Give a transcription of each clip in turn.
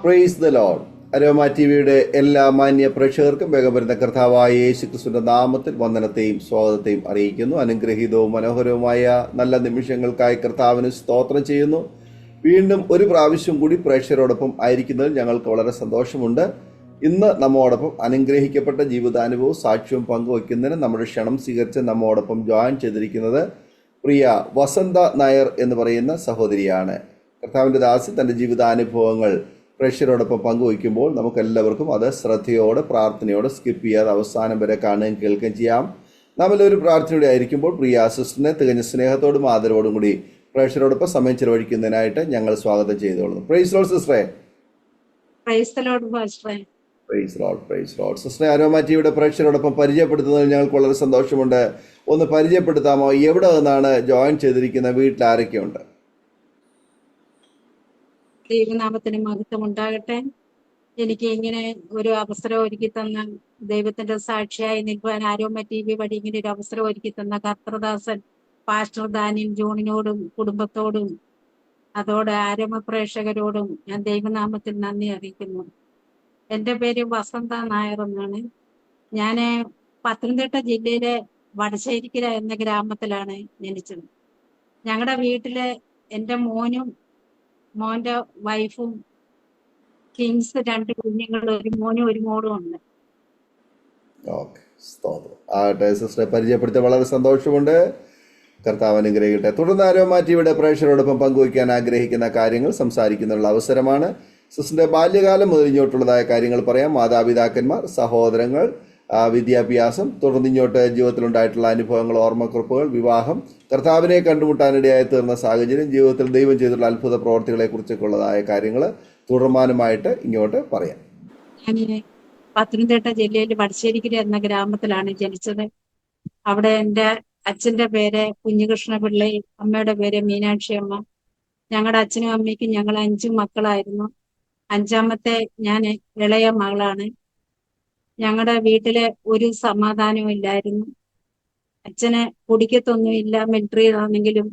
Praise the Lord. Aroma T വിയുടെ എല്ലാ മാന്യ പ്രേക്ഷകർക്കും വേഗം വരുന്ന കർത്താവായ യേശു ക്രിസ്തുവിന്റെ നാമത്തിൽ വന്ദനത്തെയും സ്വാഗതത്തെയും അറിയിക്കുന്നു. അനുഗ്രഹീതവും മനോഹരവുമായ നല്ല നിമിഷങ്ങൾക്കായി കർത്താവിന് സ്തോത്രം ചെയ്യുന്നു. വീണ്ടും ഒരു പ്രാവശ്യം കൂടി പ്രേക്ഷകരോടൊപ്പം ആയിരിക്കുന്നതിൽ ഞങ്ങൾക്ക് വളരെ സന്തോഷമുണ്ട്. ഇന്ന് നമ്മോടൊപ്പം അനുഗ്രഹിക്കപ്പെട്ട ജീവിതാനുഭവവും സാക്ഷ്യവും പങ്കുവയ്ക്കുന്നതിന് നമ്മുടെ ക്ഷണം സ്വീകരിച്ച് നമ്മോടൊപ്പം ജോയിൻ ചെയ്തിരിക്കുന്നത് പ്രിയ വസന്ത നായർ എന്ന് പറയുന്ന സഹോദരിയാണ്. കർത്താവിൻ്റെ ദാസി തൻ്റെ ജീവിതാനുഭവങ്ങൾ പ്രേക്ഷകരോടൊപ്പം പങ്കുവയ്ക്കുമ്പോൾ നമുക്കെല്ലാവർക്കും അത് ശ്രദ്ധയോടെ പ്രാർത്ഥനയോടെ സ്കിപ്പ് ചെയ്യാതെ അവസാനം വരെ കാണുകയും കേൾക്കുകയും ചെയ്യാം. നമ്മളൊരു പ്രാർത്ഥനയോടെ ആയിരിക്കുമ്പോൾ പ്രിയ സിസ്റ്ററിനെ തികഞ്ഞ സ്നേഹത്തോടും ആദരവോടും കൂടി പ്രേക്ഷകരോടൊപ്പം സമയം ചെലവഴിക്കുന്നതിനായിട്ട് ഞങ്ങൾ സ്വാഗതം ചെയ്തുകൊള്ളുന്നു. പ്രൈസ് ലോർഡ് സിസ്റ്ററെ. പ്രൈസ് ലോർഡ് സിസ്റ്ററെ. അരോമ ടിവിയുടെ പ്രേക്ഷകരോടൊപ്പം പരിചയപ്പെടുത്തുന്നതിൽ ഞങ്ങൾക്ക് വളരെ സന്തോഷമുണ്ട്. ഒന്ന് പരിചയപ്പെടുത്താമോ? എവിടെ നിന്നാണ് ജോയിൻ ചെയ്തിരിക്കുന്ന? വീട്ടിൽ ആരൊക്കെയുണ്ട്? ദൈവനാമത്തിന് മഹത്വം ഉണ്ടാകട്ടെ. എനിക്ക് ഇങ്ങനെ ഒരു അവസരം ഒരുക്കി തന്ന ദൈവത്തിന്റെ സാക്ഷിയായി നിൽക്കുവാൻ അരോമ ടി വി വഴി ഇങ്ങനെ ഒരു അവസരം ഒരുക്കി തന്ന കർത്തൃദാസൻ പാസ്റ്റർ ദാനിയൽ ജോണിനോടും കുടുംബത്തോടും അതോടെ അരോമ പ്രേക്ഷകരോടും ഞാൻ ദൈവനാമത്തിൽ നന്ദി അറിയിക്കുന്നു. എൻ്റെ പേര് വസന്ത നായർ എന്നാണ്. ഞാൻ പത്തനംതിട്ട ജില്ലയിലെ വടശ്ശേരിക്കര എന്ന ഗ്രാമത്തിലാണ് ജനിച്ചത്. ഞങ്ങളുടെ വീട്ടിലെ എൻ്റെ മോന്റെ വൈഫും കിങ്സ് 2 കുഞ്ഞുങ്ങൾ, ഒരു മോനും ഒരു മോളും ഉണ്ട്. സിസ്റ്ററെ പരിചയപ്പെടുത്തി വളരെ സന്തോഷമുണ്ട്. കർത്താവ് അനുഗ്രഹിക്കട്ടെ. തുടർന്ന് അരോമ ടിവിയുടെ പ്രേക്ഷകരോടൊപ്പം പങ്കുവയ്ക്കാൻ ആഗ്രഹിക്കുന്ന കാര്യങ്ങൾ സംസാരിക്കുന്നുള്ള അവസരമാണ്. സിസ്റ്ററിന്റെ ബാല്യകാലം മുതൽ ഇങ്ങോട്ടുള്ളതായ കാര്യങ്ങൾ പറയാം. മാതാപിതാക്കന്മാർ, സഹോദരങ്ങൾ, വിദ്യാഭ്യാസം, തുടർന്ന് ഇങ്ങോട്ട് ജീവിതത്തിലുണ്ടായിട്ടുള്ള അനുഭവങ്ങൾ, ഓർമ്മക്കുറിപ്പുകൾ, വിവാഹം, കർത്താവിനെ കണ്ടുമുട്ടാനിടയായി തീർന്ന സാഹചര്യം, ജീവിതത്തിൽ ദൈവം ചെയ്തിട്ടുള്ള അത്ഭുത പ്രവർത്തികളെ കുറിച്ചൊക്കെ ഉള്ളതായ കാര്യങ്ങൾ തുടർമാനമായിട്ട് ഇങ്ങോട്ട് പറയാം. ഞാൻ പത്തനംതിട്ട ജില്ലയിൽ വടശ്ശേരിക്കര എന്ന ഗ്രാമത്തിലാണ് ജനിച്ചത്. അവിടെ എൻ്റെ അച്ഛൻ്റെ പേര് കുഞ്ഞികൃഷ്ണ പിള്ളை, അമ്മയുടെ പേര് മീനാക്ഷി അമ്മ. ഞങ്ങളുടെ അച്ഛനും അമ്മയ്ക്കും ഞങ്ങൾ 5 മക്കളായിരുന്നു. 5ാമത്തെ ഞാൻ ഇളയ മകളാണ്. ഞങ്ങളുടെ വീട്ടില് ഒരു സമാധാനവും ഇല്ലായിരുന്നു. അച്ഛന് കുടിക്കത്തൊന്നുമില്ല, മിലിറ്ററിയിലാണെങ്കിലും.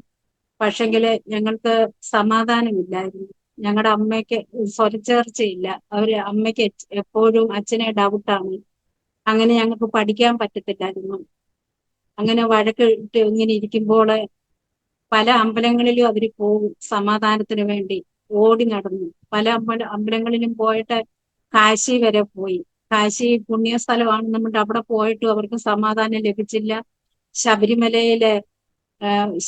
പക്ഷെങ്കില് ഞങ്ങൾക്ക് സമാധാനമില്ലായിരുന്നു. ഞങ്ങളുടെ അമ്മയ്ക്ക് സ്വരച്ചേർച്ചയില്ല. അമ്മയ്ക്ക് എപ്പോഴും അച്ഛനെ ഡൗട്ടാണ്. അങ്ങനെ ഞങ്ങൾക്ക് പഠിക്കാൻ പറ്റത്തില്ലായിരുന്നു. അങ്ങനെ വഴക്കിട്ട് ഇങ്ങനെ ഇരിക്കുമ്പോൾ പല അമ്പലങ്ങളിലും അവർ പോകും സമാധാനത്തിന് വേണ്ടി. ഓടി നടന്നു പല അമ്പലങ്ങളിലും പോയിട്ട് കാശി വരെ പോയി. കാശി പുണ്യസ്ഥലമാണ്. നമ്മുടെ അവിടെ പോയിട്ടും അവർക്ക് സമാധാനം ലഭിച്ചില്ല.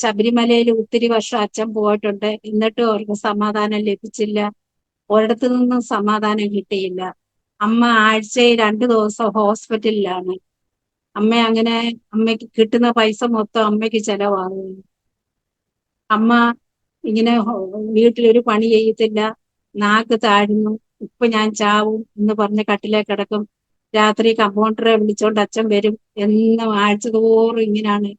ശബരിമലയിൽ ഒത്തിരി വർഷം അച്ഛൻ പോയിട്ടുണ്ട്, എന്നിട്ടും അവർക്ക് സമാധാനം ലഭിച്ചില്ല. ഒരിടത്തു നിന്നും സമാധാനം കിട്ടിയില്ല. അമ്മ ആഴ്ചയിൽ 2 ദിവസം ഹോസ്പിറ്റലിലാണ്. അമ്മയ്ക്ക് കിട്ടുന്ന പൈസ മൊത്തം അമ്മയ്ക്ക് ചെലവാകുന്നു. അമ്മ ഇങ്ങനെ വീട്ടിലൊരു പണി ചെയ്യത്തില്ല, നാക്ക് താഴ്ന്നു. ഇപ്പൊ ഞാൻ ചാവും എന്ന് പറഞ്ഞ് കട്ടിലേ കിടക്കും. രാത്രി കമ്പൗണ്ടറെ വിളിച്ചോണ്ട് അച്ഛൻ വരും. എന്നും ആഴ്ച തോറും ഇങ്ങനെയാണ്.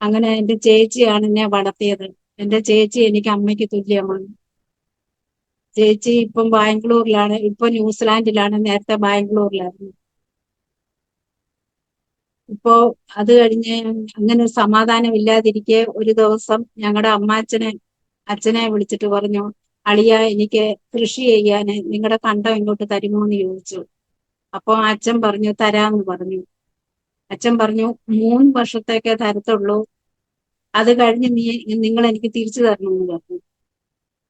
അങ്ങനെ എൻ്റെ ചേച്ചിയാണ് എന്നെ വളർത്തിയത്. എൻ്റെ ചേച്ചി എനിക്ക് അമ്മയ്ക്ക് തുല്യമാണ്. ചേച്ചി ഇപ്പം ബാംഗ്ലൂരിലാണ്, ഇപ്പൊ ന്യൂസിലാൻഡിലാണ്. നേരത്തെ ബാംഗ്ലൂരിലായിരുന്നു. ഇപ്പോ അത് കഴിഞ്ഞ് അങ്ങനെ സമാധാനം ഇല്ലാതിരിക്കെ ഒരു ദിവസം ഞങ്ങളുടെ അച്ഛനെ വിളിച്ചിട്ട് പറഞ്ഞു, അളിയ എനിക്ക് കൃഷി ചെയ്യാന് നിങ്ങളുടെ കണ്ടം ഇങ്ങോട്ട് തരുമോ എന്ന് ചോദിച്ചു. അപ്പൊ അച്ഛൻ പറഞ്ഞു തരാന്ന് പറഞ്ഞു. അച്ഛൻ പറഞ്ഞു 3 വർഷത്തേക്കേ തരത്തുള്ളൂ, അത് കഴിഞ്ഞ് നിങ്ങൾ എനിക്ക് തിരിച്ചു തരണമെന്ന് പറഞ്ഞു.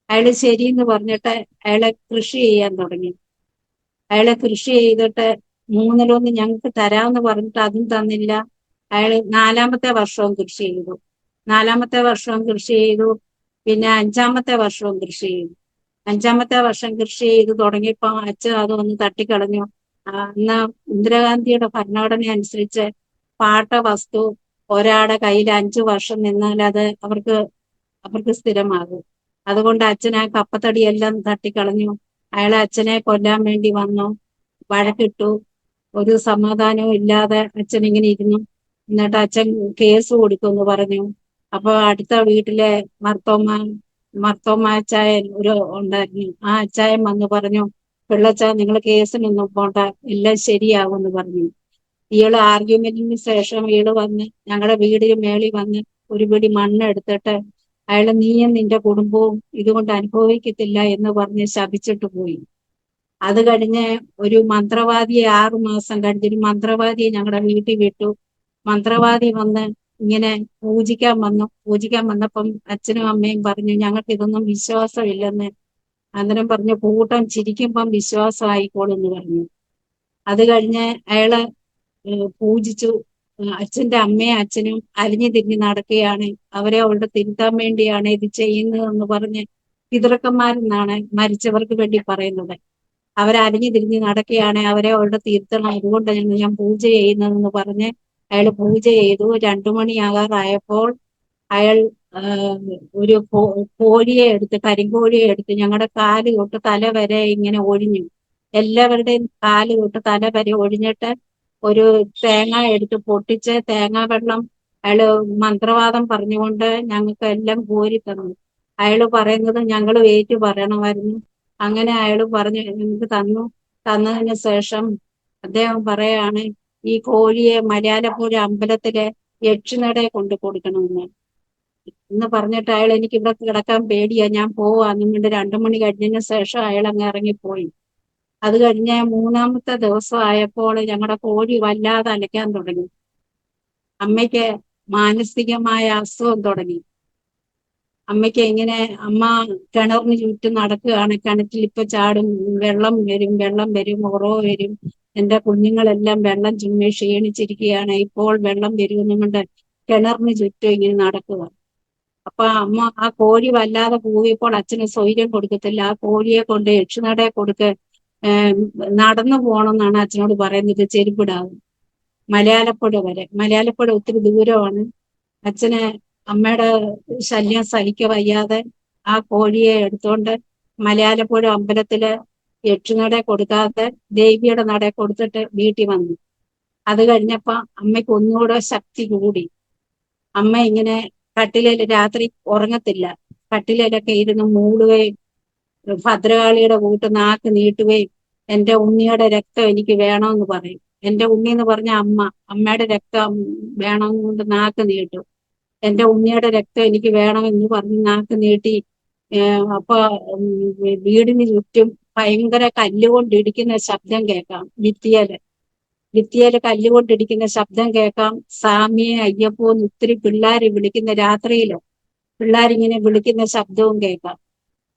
അയാള് ശരിയെന്ന് പറഞ്ഞിട്ട് അയാളെ കൃഷി ചെയ്യാൻ തുടങ്ങി. അയാളെ കൃഷി ചെയ്തിട്ട് 3-1 ഞങ്ങൾക്ക് തരാമെന്ന് പറഞ്ഞിട്ട് അതും തന്നില്ല. അയാള് 4ാമത്തെ വർഷവും കൃഷി ചെയ്തു. 4ാമത്തെ വർഷവും കൃഷി ചെയ്തു. പിന്നെ 5ാമത്തെ വർഷവും കൃഷി ചെയ്തു. 5ാമത്തെ വർഷം കൃഷി ചെയ്ത് തുടങ്ങിയപ്പോ അച്ഛൻ അതൊന്ന് തട്ടിക്കളഞ്ഞു. അന്ന് ഇന്ദിരാഗാന്ധിയുടെ ഭരണഘടന അനുസരിച്ച് പാട്ട വസ്തു ഒരാളുടെ കയ്യിൽ 5 വർഷം നിന്നാൽ അത് അവർക്ക് സ്ഥിരമാകും. അതുകൊണ്ട് അച്ഛൻ ആ കപ്പത്തടിയെല്ലാം തട്ടിക്കളഞ്ഞു. അയാളെ അച്ഛനെ കൊല്ലാൻ വേണ്ടി വന്നു, വഴക്കിട്ടു. ഒരു സമാധാനവും ഇല്ലാതെ അച്ഛൻ ഇങ്ങനെ ഇരുന്നു. എന്നിട്ട് അച്ഛൻ കേസ് കൊടുക്കുമെന്ന് പറഞ്ഞു. അപ്പൊ അടുത്ത വീട്ടിലെ മർത്തോമ്മ അച്ചായൻ ഉണ്ടായിരുന്നു. ആ അച്ചായൻ വന്ന് പറഞ്ഞു, പിള്ളച്ച നിങ്ങൾ കേസിനൊന്നും പോണ്ട, എല്ലാം ശരിയാവുമെന്ന് പറഞ്ഞു. ഇയാള് ആർഗ്യുമെന്റിന് ശേഷം വന്ന് ഞങ്ങളുടെ വീടിന് മേളിൽ വന്ന് ഒരു പിടി മണ്ണ് എടുത്തിട്ട് അയാള് നീയും നിന്റെ കുടുംബവും ഇതുകൊണ്ട് അനുഭവിക്കത്തില്ല എന്ന് പറഞ്ഞ് ശപിച്ചിട്ട് പോയി. അത് കഴിഞ്ഞ് ഒരു മന്ത്രവാദിയെ 6 മാസം കഴിഞ്ഞൊരു മന്ത്രവാദിയെ ഞങ്ങളുടെ വീട്ടിൽ വിട്ടു. മന്ത്രവാദി വന്ന് ഇങ്ങനെ പൂജിക്കാൻ വന്നപ്പം അച്ഛനും അമ്മയും പറഞ്ഞു ഞങ്ങൾക്ക് ഇതൊന്നും വിശ്വാസമില്ലെന്ന്. അന്നേരം പറഞ്ഞു കൂട്ടം ചിരിക്കുമ്പം വിശ്വാസം ആയിക്കോളും എന്ന് പറഞ്ഞു. അത് കഴിഞ്ഞ് അയാള് പൂജിച്ചു. അച്ഛന്റെ അമ്മയും അച്ഛനും അലിഞ്ഞു തിരിഞ്ഞ് നടക്കുകയാണ്. അവരെ അവളുടെ തിരുത്താൻ വേണ്ടിയാണ് ഇത് ചെയ്യുന്നതെന്ന് പറഞ്ഞ് പിതൃക്കന്മാരെന്നാണ് മരിച്ചവർക്ക് വേണ്ടി പറയുന്നത്. അവരലിഞ്ഞു തിരിഞ്ഞ് നടക്കുകയാണ്, അവരെ അവളുടെ തീർത്തണം, അതുകൊണ്ട് ഞാൻ പൂജ ചെയ്യുന്നതെന്ന് പറഞ്ഞ് അയാൾ പൂജ ചെയ്തു. 2 മണിയാകാറായപ്പോൾ അയാൾ ഒരു കോഴിയെ എടുത്ത്, കരിങ്കോഴിയെ എടുത്ത് ഞങ്ങളുടെ കാല് തൊട്ട് തല വരെ ഇങ്ങനെ ഒഴിഞ്ഞു. എല്ലാവരുടെയും കാല് തൊട്ട് തല വരെ ഒഴിഞ്ഞിട്ട് ഒരു തേങ്ങ എടുത്ത് പൊട്ടിച്ച് തേങ്ങാ വെള്ളം അയാള് മന്ത്രവാദം പറഞ്ഞുകൊണ്ട് ഞങ്ങൾക്ക് എല്ലാം കോരി തന്നു. അയാള് പറയുന്നത് ഞങ്ങൾ ഏറ്റു പറയണമായിരുന്നു. അങ്ങനെ അയാള് പറഞ്ഞു ഞങ്ങൾക്ക് തന്നു. തന്നതിന് ശേഷം അദ്ദേഹം പറയാണ് ഈ കോഴിയെ മലയാലപ്പുഴ അമ്പലത്തിലെ യക്ഷിനടയെ കൊണ്ട് കൊടുക്കണമെന്ന് എന്ന് പറഞ്ഞിട്ട് അയാൾ എനിക്ക് ഇവിടെ കിടക്കാൻ പേടിയാ, ഞാൻ പോവാന്നും കൊണ്ട് 2 മണി കഴിഞ്ഞതിന് ശേഷം അയാൾ അങ്ങ് ഇറങ്ങിപ്പോയി. അത് കഴിഞ്ഞ് 3-ാമത്തെ ദിവസം ആയപ്പോൾ ഞങ്ങളുടെ കോഴി വല്ലാതെ അലയ്ക്കാൻ തുടങ്ങി. അമ്മയ്ക്ക് മാനസികമായ അസുഖം തുടങ്ങി. അമ്മയ്ക്ക് ഇങ്ങനെ അമ്മ കിണറിന് ചുറ്റും നടക്കുകയാണ്. കിണറ്റിൽ ഇപ്പൊ ചാടും, വെള്ളം വരും, ഉറവ് വരും. എന്റെ കുഞ്ഞുങ്ങളെല്ലാം വെള്ളം ചുമ്മി ക്ഷീണിച്ചിരിക്കുകയാണ്. ഇപ്പോൾ വെള്ളം വരുമെന്നും കൊണ്ട് കിണറിന് ചുറ്റും ഇങ്ങനെ നടക്കുക. അപ്പൊ അമ്മ ആ കോഴി വല്ലാതെ കൂവിയപ്പോൾ അച്ഛന് സ്വൈര്യം കൊടുക്കത്തില്ല. ആ കോഴിയെ കൊണ്ട് യക്ഷിനടയെ കൊടുക്ക്, നടന്നു പോകണമെന്നാണ് അച്ഛനോട് പറയുന്നത്, ചെരുപ്പിടാതെ. മലയാലപ്പുഴ വരെ. മലയാലപ്പുഴ ഒത്തിരി ദൂരമാണ്. അച്ഛന് അമ്മയുടെ ശല്യം സഹിക്ക വയ്യാതെ ആ കോഴിയെ എടുത്തോണ്ട് മലയാലപ്പുഴ അമ്പലത്തില് യക്ഷിനടയെ കൊടുക്കാതെ ദേവിയുടെ നടയെ കൊടുത്തിട്ട് വീട്ടിൽ വന്നു. അത് കഴിഞ്ഞപ്പോ അമ്മയ്ക്ക് ഒന്നുകൂടെ ശക്തി കൂടി. അമ്മ ഇങ്ങനെ കട്ടിലേൽ രാത്രി ഉറങ്ങത്തില്ല. കട്ടിലേലൊക്കെ ഇരുന്ന് മൂടുകയും ഭദ്രകാളിയുടെ കൂട്ട് നാക്ക് നീട്ടുകയും എന്റെ ഉണ്ണിയുടെ രക്തം എനിക്ക് വേണമെന്ന് പറയും. എന്റെ ഉണ്ണി എന്ന് പറഞ്ഞ അമ്മയുടെ രക്തം വേണമെന്ന് കൊണ്ട് നാക്ക് നീട്ടും. എന്റെ ഉണ്ണിയുടെ രക്തം എനിക്ക് വേണമെന്ന് പറഞ്ഞ് നാക്ക് നീട്ടി. അപ്പൊ വീടിന് ചുറ്റും ഭയങ്കര കല്ലുകൊണ്ടിടിക്കുന്ന ശബ്ദം കേൾക്കാം. ഭിത്തിയേല് കല്ലുകൊണ്ടിടിക്കുന്ന ശബ്ദം കേൾക്കാം. സാമിയെ അയ്യപ്പോ എന്ന് ഒത്തിരി പിള്ളേര് വിളിക്കുന്ന രാത്രിയില് പിള്ളേരിങ്ങനെ വിളിക്കുന്ന ശബ്ദവും കേൾക്കാം.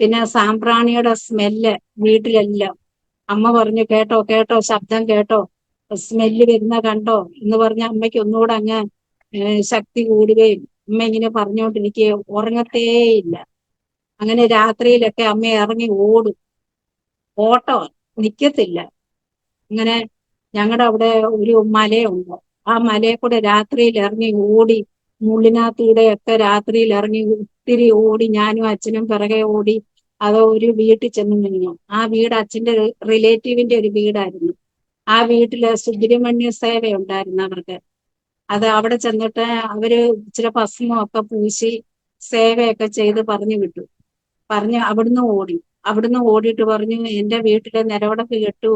പിന്നെ സാമ്പ്രാണിയുടെ സ്മെല്ല് വീട്ടിലെല്ലാം. അമ്മ പറഞ്ഞു കേട്ടോ കേട്ടോ ശബ്ദം കേട്ടോ, സ്മെല്ല് വരുന്ന കണ്ടോ എന്ന് പറഞ്ഞ അമ്മയ്ക്ക് ഒന്നുകൂടെ അങ്ങ് ശക്തി കൂടുകയും അമ്മ ഇങ്ങനെ പറഞ്ഞുകൊണ്ടിരിക്കുകയും ഉറങ്ങത്തേയില്ല. അങ്ങനെ രാത്രിയിലൊക്കെ അമ്മ ഇറങ്ങി ഓടും. ഓട്ടോ നിക്കത്തില്ല. അങ്ങനെ ഞങ്ങളുടെ അവിടെ ഒരു മലയുണ്ട്. ആ മലയെ കൂടെ രാത്രിയിൽ ഇറങ്ങി ഓടി, മുള്ളിനകത്തൂടെയൊക്കെ രാത്രിയിൽ ഇറങ്ങി ഒത്തിരി ഓടി. ഞാനും അച്ഛനും പിറകെ ഓടി. അത് ഒരു വീട്ടിൽ ചെന്ന് നിന്നു. ആ വീട് അച്ഛന്റെ റിലേറ്റീവിന്റെ ഒരു വീടായിരുന്നു. ആ വീട്ടില് സുബ്രഹ്മണ്യ സേവ ഉണ്ടായിരുന്നു അവർക്ക്. അത് അവിടെ ചെന്നിട്ട് അവര് ഇച്ചിരി ഭസ്മമൊക്കെ പൂശി സേവയൊക്കെ ചെയ്ത് പറഞ്ഞു വിട്ടു. അവിടുന്ന് ഓടിയിട്ട് പറഞ്ഞു എന്റെ വീട്ടിലെ നിലവിളക്ക് കെട്ടു,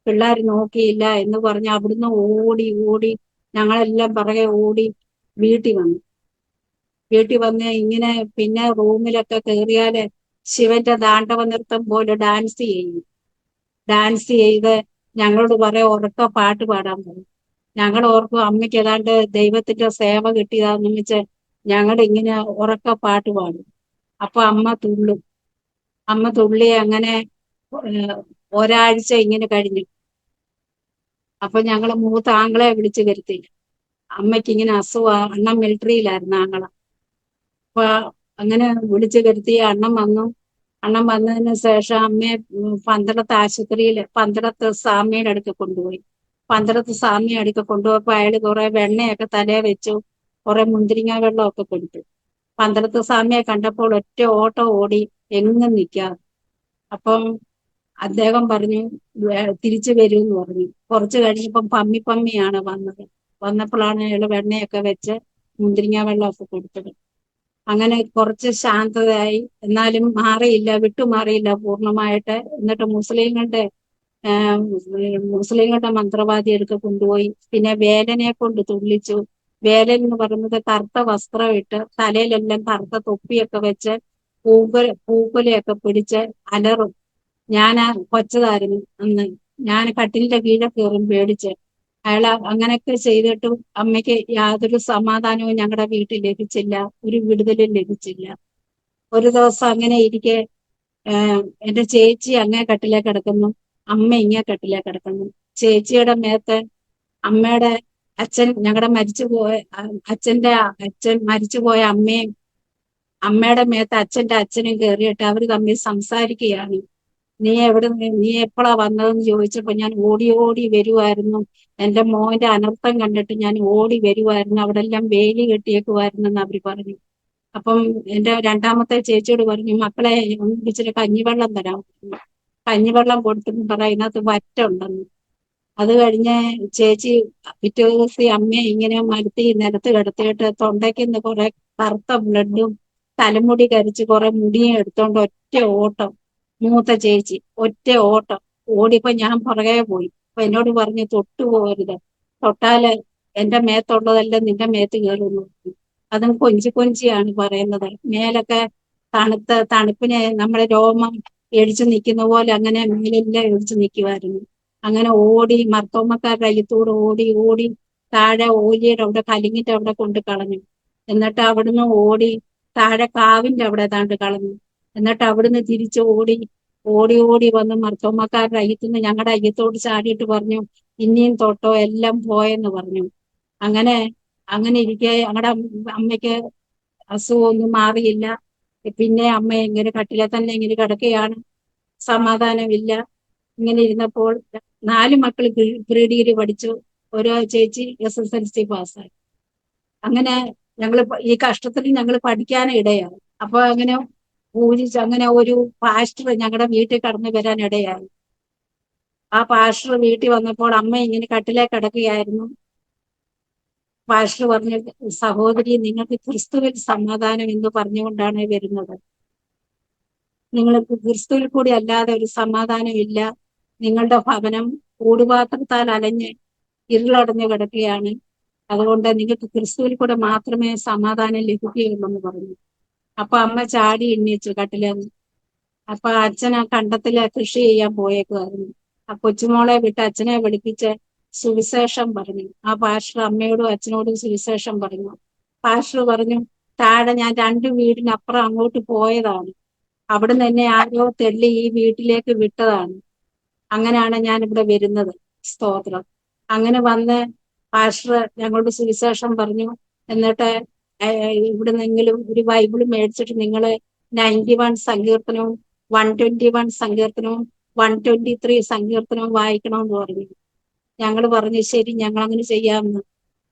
പിള്ളേർ നോക്കിയില്ല എന്ന് പറഞ്ഞ് അവിടുന്ന് ഓടി ഓടി ഞങ്ങളെല്ലാം പിറകെ ഓടി വീട്ടിൽ വന്ന് ഇങ്ങനെ പിന്നെ റൂമിലൊക്കെ കയറിയാല് ശിവന്റെ താണ്ഡവ നൃത്തം പോലെ ഡാൻസ് ചെയ്ത് ഞങ്ങളോട് പറയാം ഉറക്ക പാട്ട് പാടാൻ പറയും. ഞങ്ങൾ ഓർക്കും അമ്മയ്ക്ക് ഏതാണ്ട് ദൈവത്തിന്റെ സേവ കിട്ടിയതാന്ന് വെച്ച് ഞങ്ങൾ ഇങ്ങനെ ഉറക്ക പാട്ട് പാടും. അപ്പൊ അമ്മ തുള്ളി അങ്ങനെ ഒരാഴ്ച ഇങ്ങനെ കഴിഞ്ഞു. അപ്പൊ ഞങ്ങള് മൂത്ത ആങ്ങളെ വിളിച്ചു വരുത്തി. അമ്മയ്ക്ക് ഇങ്ങനെ അസുഖം, അണ്ണൻ മിലിറ്ററിയിലായിരുന്നു ആങ്ങള. അപ്പൊ അങ്ങനെ വിളിച്ചു വരുത്തി. അണ്ണൻ വന്നതിന് ശേഷം അമ്മയെ പന്തളത്ത് സ്വാമിയുടെ അടുത്ത് കൊണ്ടുപോയി. പന്തളത്ത് സ്വാമിയുടെ അടുത്ത് കൊണ്ടുപോയപ്പോ അയാള് കുറെ വെണ്ണയൊക്കെ തലയെ വെച്ചു, കുറെ മുന്തിരിങ്ങ വെള്ളമൊക്കെ കൊടുത്തു. പന്തളത്ത് സ്വാമിയെ കണ്ടപ്പോൾ ഒറ്റ ഓട്ടം ഓടി, എങ്ങും നിൽക്കാതെ. അപ്പം അദ്ദേഹം പറഞ്ഞു തിരിച്ചു വരൂന്ന് പറഞ്ഞു. കുറച്ച് കഴിഞ്ഞപ്പം പമ്മിയാണ് വന്നപ്പോഴാണ് അയാള് വെണ്ണയൊക്കെ വെച്ച് മുന്തിരിങ്ങ വെള്ളമൊക്കെ കൊടുത്തത്. അങ്ങനെ കുറച്ച് ശാന്തതയായി. എന്നാലും വിട്ടുമാറിയില്ല പൂർണ്ണമായിട്ട്. എന്നിട്ട് മുസ്ലിങ്ങളുടെ മന്ത്രവാദിയെടുത്ത് കൊണ്ടുപോയി. പിന്നെ വേലനെ കൊണ്ട് തുള്ളിച്ചു. വേലൻ എന്ന് പറയുന്നത് കറുത്ത വസ്ത്രം ഇട്ട് തലയിലെല്ലാം കറുത്ത തൊപ്പിയൊക്കെ വെച്ച് പൂക്കുലയൊക്കെ പിടിച്ച് അലറും. ഞാൻ കൊച്ചതായിരുന്നു അന്ന്. ഞാൻ കട്ടിലിന്റെ കീഴെ കയറും പേടിച്ച്. അയാൾ അങ്ങനെയൊക്കെ ചെയ്തിട്ടും അമ്മയ്ക്ക് യാതൊരു സമാധാനവും ഞങ്ങളുടെ വീട്ടിൽ ലഭിച്ചില്ല, ഒരു വിടുതലും ലഭിച്ചില്ല. ഒരു ദിവസം അങ്ങനെ ഇരിക്കെ എന്റെ ചേച്ചി അങ്ങേ കട്ടിലേ കിടക്കുന്നു, അമ്മ ഇങ്ങേ കട്ടിലേ കിടക്കുന്നു. ചേച്ചിയുടെ മേത്ത് അമ്മയുടെ അച്ഛൻ, ഞങ്ങളുടെ മരിച്ചുപോയ അച്ഛൻ മരിച്ചുപോയ അമ്മയും അമ്മയുടെ മേത്ത് അച്ഛന്റെ അച്ഛനും കയറിയിട്ട് അവർ തമ്മിൽ സംസാരിക്കുകയാണ്. നീ എപ്പോഴാ വന്നതെന്ന് ചോദിച്ചപ്പോ ഞാൻ ഓടി ഓടി വരുമായിരുന്നു. എന്റെ മോന്റെ അനർത്ഥം കണ്ടിട്ട് ഞാൻ ഓടി വരുമായിരുന്നു, അവിടെ എല്ലാം വേലി കെട്ടിയേക്കുമായിരുന്നെന്ന് അവര് പറഞ്ഞു. അപ്പം എന്റെ രണ്ടാമത്തെ ചേച്ചിയോട് പറഞ്ഞു, മക്കളെ ഒന്ന് ഇച്ചിരി കഞ്ഞിവെള്ളം തരാം. കഞ്ഞിവെള്ളം കൊടുത്തെന്ന് പറ, അതിനകത്ത് വറ്റുണ്ടെന്ന്. അത് കഴിഞ്ഞ് ചേച്ചി പിറ്റേ ദിവസം അമ്മയെ ഇങ്ങനെ മലത്തി നിലത്ത് കിടത്തിയിട്ട് തൊണ്ടയ്ക്ക് കുറെ കറുത്ത ബ്ലഡും തലമുടി കരിച്ച് കുറെ മുടിയും എടുത്തോണ്ട് ഒറ്റ ഓട്ടം. മൂത്ത ചേച്ചി ഒറ്റ ഓട്ടം ഓടിയപ്പോ ഞാൻ പുറകെ പോയി. അപ്പൊ എന്നോട് പറഞ്ഞു, തൊട്ടു പോകരുത്, തൊട്ടാല് എന്റെ മേത്തുള്ളതെല്ലാം നിന്റെ മേത്ത് കയറുന്നു. അതും കൊഞ്ചി കൊഞ്ചിയാണ് പറയുന്നത്. മേലൊക്കെ തണുപ്പിന് നമ്മുടെ രോമം എഴിച്ചു നിൽക്കുന്ന പോലെ അങ്ങനെ മേലെല്ലാം എഴിച്ചു നിൽക്കുമായിരുന്നു. അങ്ങനെ ഓടി മർത്തോമ്മക്കാരുടെ അയ്യത്തൂടെ ഓടി ഓടി താഴെ ഓലിയുടെ അവിടെ കലിങ്ങിന്റെ അവിടെ കൊണ്ട് കളഞ്ഞു. എന്നിട്ട് അവിടുന്ന് ഓടി താഴെ കാവിന്റെ അവിടെ ഏതാണ്ട് കളഞ്ഞു. എന്നിട്ട് അവിടുന്ന് തിരിച്ച് ഓടി ഓടി ഓടി വന്ന് മർത്തോമ്മക്കാരുടെ അയ്യത്തുനിന്ന് ഞങ്ങളുടെ അയ്യത്തോട് ചാടിയിട്ട് പറഞ്ഞു, ഇനിയും തൊട്ടോ, എല്ലാം പോയെന്ന് പറഞ്ഞു. അങ്ങനെ അങ്ങനെ ഇരിക്കെ ഞങ്ങളുടെ അമ്മയ്ക്ക് അസുഖമൊന്നും മാറിയില്ല. പിന്നെ അമ്മ ഇങ്ങനെ കട്ടിലെ തന്നെ ഇങ്ങനെ കിടക്കുകയാണ്, സമാധാനമില്ല. ഇങ്ങനെ ഇരുന്നപ്പോൾ 4 മക്കൾ പ്രീ ഡിഗ്രി പഠിച്ചു, ഒരു ചേച്ചി SSLC പാസ്സായി. അങ്ങനെ ഞങ്ങൾ ഈ കഷ്ടത്തിൽ ഞങ്ങൾ പഠിക്കാൻ ഇടയായി. അപ്പൊ അങ്ങനെ പൂജിച്ച് അങ്ങനെ ഒരു പാസ്റ്റർ ഞങ്ങളുടെ വീട്ടിൽ കടന്നു വരാൻ ഇടയായി. ആ പാസ്റ്റർ വീട്ടിൽ വന്നപ്പോൾ അമ്മ ഇങ്ങനെ കട്ടിലേ കിടക്കുകയായിരുന്നു. പാസ്റ്റർ പറഞ്ഞു, സഹോദരി, നിങ്ങൾക്ക് ക്രിസ്തുവിൽ സമാധാനം എന്ന് പറഞ്ഞുകൊണ്ടാണ് വരുന്നത്. നിങ്ങൾക്ക് ക്രിസ്തുവിൽ കൂടി അല്ലാതെ ഒരു സമാധാനം ഇല്ല. നിങ്ങളുടെ ഭവനം കൂടുപാത്രത്താൽ അലഞ്ഞ് ഇരുളടഞ്ഞു കിടക്കുകയാണ്. അതുകൊണ്ട് നിങ്ങൾക്ക് ക്രിസ്തുവിൽ കൂടെ മാത്രമേ സമാധാനം ലഭിക്കുകയുള്ളൂ എന്ന് പറഞ്ഞു. അപ്പൊ അമ്മ ചാടി എണ്ണീച്ചു കട്ടിലെന്ന്. അപ്പൊ അച്ഛൻ ആ കണ്ടത്തില് കൃഷി ചെയ്യാൻ പോയേക്കുമായിരുന്നു. ആ കൊച്ചുമോളെ വിട്ട് അച്ഛനെ വിളിപ്പിച്ച് സുവിശേഷം പറഞ്ഞു. ആ പാസ്റ്റർ അമ്മയോടും അച്ഛനോടും സുവിശേഷം പറഞ്ഞു. പാസ്റ്റർ പറഞ്ഞു, താഴെ ഞാൻ 2 വീടിനപ്പുറം അങ്ങോട്ട് പോയതാണ്, അവിടുന്ന് എന്നെ ആരോ തെള്ളി ഈ വീട്ടിലേക്ക് വിട്ടതാണ്. അങ്ങനെയാണ് ഞാൻ ഇവിടെ വരുന്നത്. സ്തോത്രം. അങ്ങനെ വന്ന് പാസ്റ്റർ ഞങ്ങളോട് സുവിശേഷം പറഞ്ഞു. എന്നിട്ട് ഇവിടുന്നെങ്കിലും ഒരു ബൈബിൾ മേടിച്ചിട്ട് നിങ്ങൾ 91 സങ്കീർത്തനവും 121 സങ്കീർത്തനവും 123 സങ്കീർത്തനവും വായിക്കണമെന്ന് പറഞ്ഞു. ഞങ്ങൾ പറഞ്ഞു, ശരി, ഞങ്ങൾ അങ്ങനെ ചെയ്യാമെന്ന്.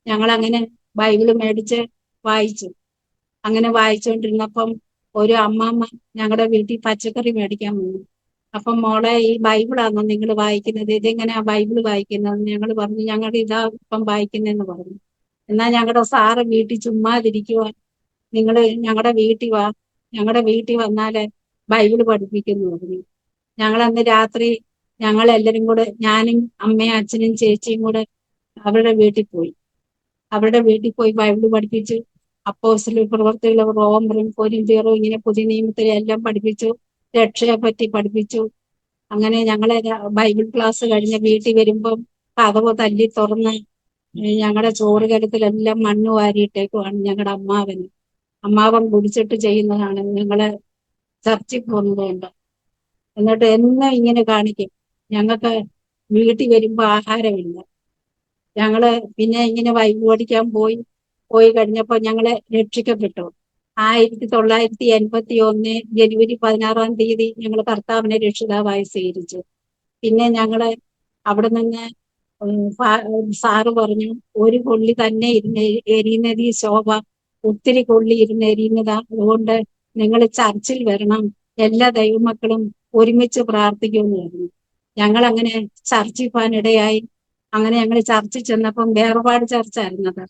ഞങ്ങൾ അങ്ങനെ ബൈബിള് മേടിച്ച് വായിച്ചു. അങ്ങനെ വായിച്ചുകൊണ്ടിരുന്നപ്പം ഒരു അമ്മാമ്മ ഞങ്ങളുടെ വീട്ടിൽ പച്ചക്കറി മേടിക്കാൻ വന്നു. അപ്പം, മോളെ, ഈ ബൈബിളാണോ നിങ്ങൾ വായിക്കുന്നത്? ഇതെങ്ങനെയാ ബൈബിള് വായിക്കുന്നത്? ഞങ്ങൾ പറഞ്ഞു, ഞങ്ങൾ ഇതാ ഇപ്പം വായിക്കുന്നതെന്ന് പറഞ്ഞു. എന്നാൽ ഞങ്ങളുടെ സാറ് വീട്ടിൽ ചുമ്മാതിരിക്കുവാൻ, നിങ്ങൾ ഞങ്ങളുടെ വീട്ടിൽ വാ, ഞങ്ങളുടെ വീട്ടിൽ വന്നാല് ബൈബിള് പഠിപ്പിക്കുന്നു പറഞ്ഞു. ഞങ്ങൾ അന്ന് രാത്രി ഞങ്ങളെല്ലാരും കൂടെ, ഞാനും അമ്മയും അച്ഛനും ചേച്ചിയും കൂടെ അവരുടെ വീട്ടിൽ പോയി. അവരുടെ വീട്ടിൽ പോയി ബൈബിള് പഠിപ്പിച്ചു. അപ്പോസ്തല പ്രവർത്തികളും റോമരും കൊരിന്ത്യരും ഇങ്ങനെ പുതിയ നിയമത്തിലെ എല്ലാം പഠിപ്പിച്ചു. രക്ഷയെ പറ്റി പഠിപ്പിച്ചു. അങ്ങനെ ഞങ്ങളെ ബൈബിൾ ക്ലാസ് കഴിഞ്ഞ് വീട്ടിൽ വരുമ്പം കതവ് തല്ലി തുറന്ന് ഞങ്ങളുടെ ചോറ് കലത്തിലെല്ലാം മണ്ണ് വാരിയിട്ടേക്കുവാണ് ഞങ്ങളുടെ അമ്മാവന്. അമ്മാവൻ കുടിച്ചിട്ട് ചെയ്യുന്നതാണ്, ഞങ്ങള് ചർച്ചിൽ പോകുന്നതുകൊണ്ട്. എന്നിട്ട് എന്നും ഇങ്ങനെ കാണിക്കും. ഞങ്ങൾക്ക് വീട്ടിൽ വരുമ്പോ ആഹാരമില്ല. ഞങ്ങള് പിന്നെ ഇങ്ങനെ ബൈബിൾ പഠിക്കാൻ പോയി കഴിഞ്ഞപ്പോ ഞങ്ങള് രക്ഷിക്കപ്പെട്ടു. 1981 ജനുവരി 16-ാം തീയതി ഞങ്ങൾ കർത്താവിനെ രക്ഷിതാവായി സ്വീകരിച്ചു. പിന്നെ ഞങ്ങള് അവിടെ നിന്ന് സാറ് പറഞ്ഞു, ഒരു കൊള്ളി തന്നെ എരിയുന്നത് ഈ ശോഭ, ഒത്തിരി കൊള്ളി എരിയുന്നതാ. അതുകൊണ്ട് നിങ്ങൾ ചർച്ചിൽ വരണം, എല്ലാ ദൈവമക്കളും ഒരുമിച്ച് പ്രാർത്ഥിക്കുമെന്ന് പറഞ്ഞു. ഞങ്ങൾ അങ്ങനെ ചർച്ചിൽ പോകാനിടയായി. അങ്ങനെ ഞങ്ങൾ ചർച്ചിൽ ചെന്നപ്പം വേർപാട് ചർച്ചായിരുന്നത്.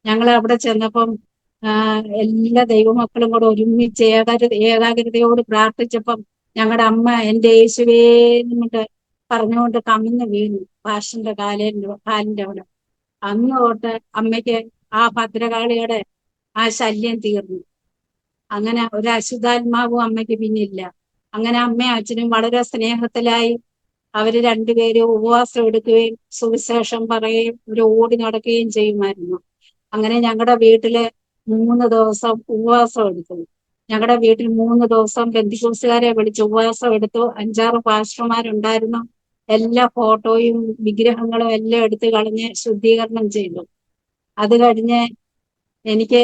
ഞങ്ങൾ അവിടെ ചെന്നപ്പം എല്ലാ ദൈവമക്കളും കൂടെ ഒരുമിച്ച് ഏകാഗ്രതയോട് പ്രാർത്ഥിച്ചപ്പം ഞങ്ങളുടെ അമ്മ എന്റെ യേശുവേ എന്നിട്ട് പറഞ്ഞുകൊണ്ട് കമിഴ്ന്ന് വീണു പാഷന്റെ കാലിന്റെ അവിടെ. അന്ന് തൊട്ട് അമ്മയ്ക്ക് ആ ഭദ്രകാളിയുടെ ആ ശല്യം തീർന്നു. അങ്ങനെ ഒരു അശുദ്ധാത്മാവും അമ്മയ്ക്ക് പിന്നില്ല. അങ്ങനെ അമ്മയും അച്ഛനും വളരെ സ്നേഹത്തിലായി. അവര് രണ്ടുപേരും ഉപവാസം എടുക്കുകയും സുവിശേഷം പറയുകയും ഒരു ഓടി നടക്കുകയും ചെയ്യുമായിരുന്നു. അങ്ങനെ ഞങ്ങളുടെ വീട്ടില് 3 ദിവസം ഉപവാസം എടുത്തു. ഞങ്ങളുടെ വീട്ടിൽ 3 ദിവസം ബന്ധുക്കൂസുകാരെ വിളിച്ച് ഉപവാസം എടുത്തു. 5-6 പാസ്റ്റർമാരുണ്ടായിരുന്നു. എല്ലാ ഫോട്ടോയും വിഗ്രഹങ്ങളും എല്ലാം എടുത്ത് കളഞ്ഞ് ശുദ്ധീകരണം ചെയ്തു. അത് കഴിഞ്ഞ് എനിക്ക്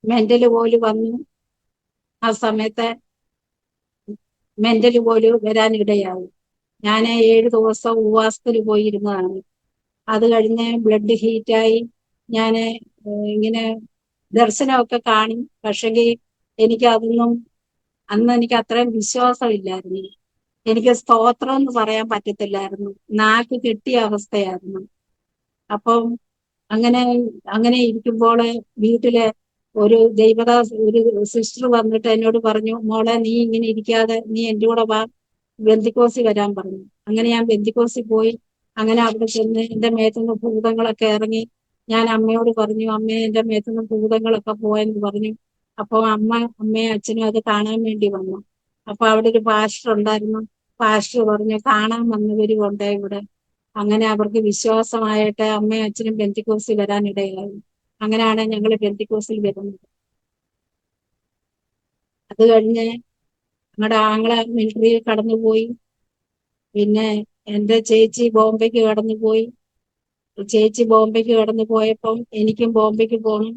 മെന്റൽ പോലും വന്നു. ആ സമയത്ത് മെന്റൽ പോലും വരാനിടയായി. ഞാൻ 7 ദിവസം ഉപവാസത്തിൽ പോയിരുന്നതാണ്. അത് കഴിഞ്ഞ് ബ്ലഡ് ഹീറ്റായി. ഞാൻ ഇങ്ങനെ ദർശനമൊക്കെ കാണി. പക്ഷെങ്കിൽ എനിക്ക് അതൊന്നും അന്ന് എനിക്ക് അത്രയും വിശ്വാസമില്ലായിരുന്നു. എനിക്ക് സ്തോത്രം എന്ന് പറയാൻ പറ്റത്തില്ലായിരുന്നു. നാക്ക് കെട്ടിയ അവസ്ഥയായിരുന്നു. അപ്പം അങ്ങനെ അങ്ങനെ ഇരിക്കുമ്പോൾ വീട്ടിലെ ഒരു ദൈവദാസ് ഒരു സിസ്റ്റർ വന്നിട്ട് എന്നോട് പറഞ്ഞു, മോളെ നീ ഇങ്ങനെ ഇരിക്കാതെ നീ എൻ്റെ കൂടെ വാ, ബന്ധിക്കോസി വരാൻ പറഞ്ഞു. അങ്ങനെ ഞാൻ ബന്ധിക്കോസി പോയി. അങ്ങനെ അവിടെ ചെന്ന് എന്റെ മേത്തുനിന്ന് ഭൂതങ്ങളൊക്കെ ഇറങ്ങി. ഞാൻ അമ്മയോട് പറഞ്ഞു, അമ്മേ എന്റെ മേത്തുനിന്ന് ഭൂതങ്ങളൊക്കെ പോയെന്ന് പറഞ്ഞു. അപ്പൊ അമ്മയും അച്ഛനും അത് കാണാൻ വേണ്ടി വന്നു. അപ്പൊ അവിടെ ഒരു പാസ്റ്റർ ഉണ്ടായിരുന്നു. പാസ്റ്റർ പറഞ്ഞു, കാണാൻ വന്നവരും ഉണ്ട് ഇവിടെ. അങ്ങനെ അവർക്ക് വിശ്വാസമായിട്ട് അമ്മയും അച്ഛനും പെന്തിക്കോസിൽ വരാനിടയായി. അങ്ങനെയാണ് ഞങ്ങൾ പെന്തിക്കോസിൽ വരുന്നത്. അത് കഴിഞ്ഞ് ഞങ്ങളുടെ ആങ്ങളെ മിലിറ്ററിയിൽ കടന്നുപോയി. പിന്നെ എന്റെ ചേച്ചി ബോംബെക്ക് കടന്നുപോയി. ചേച്ചി ബോംബെക്ക് കടന്നു പോയപ്പം എനിക്കും ബോംബെക്ക് പോകണം,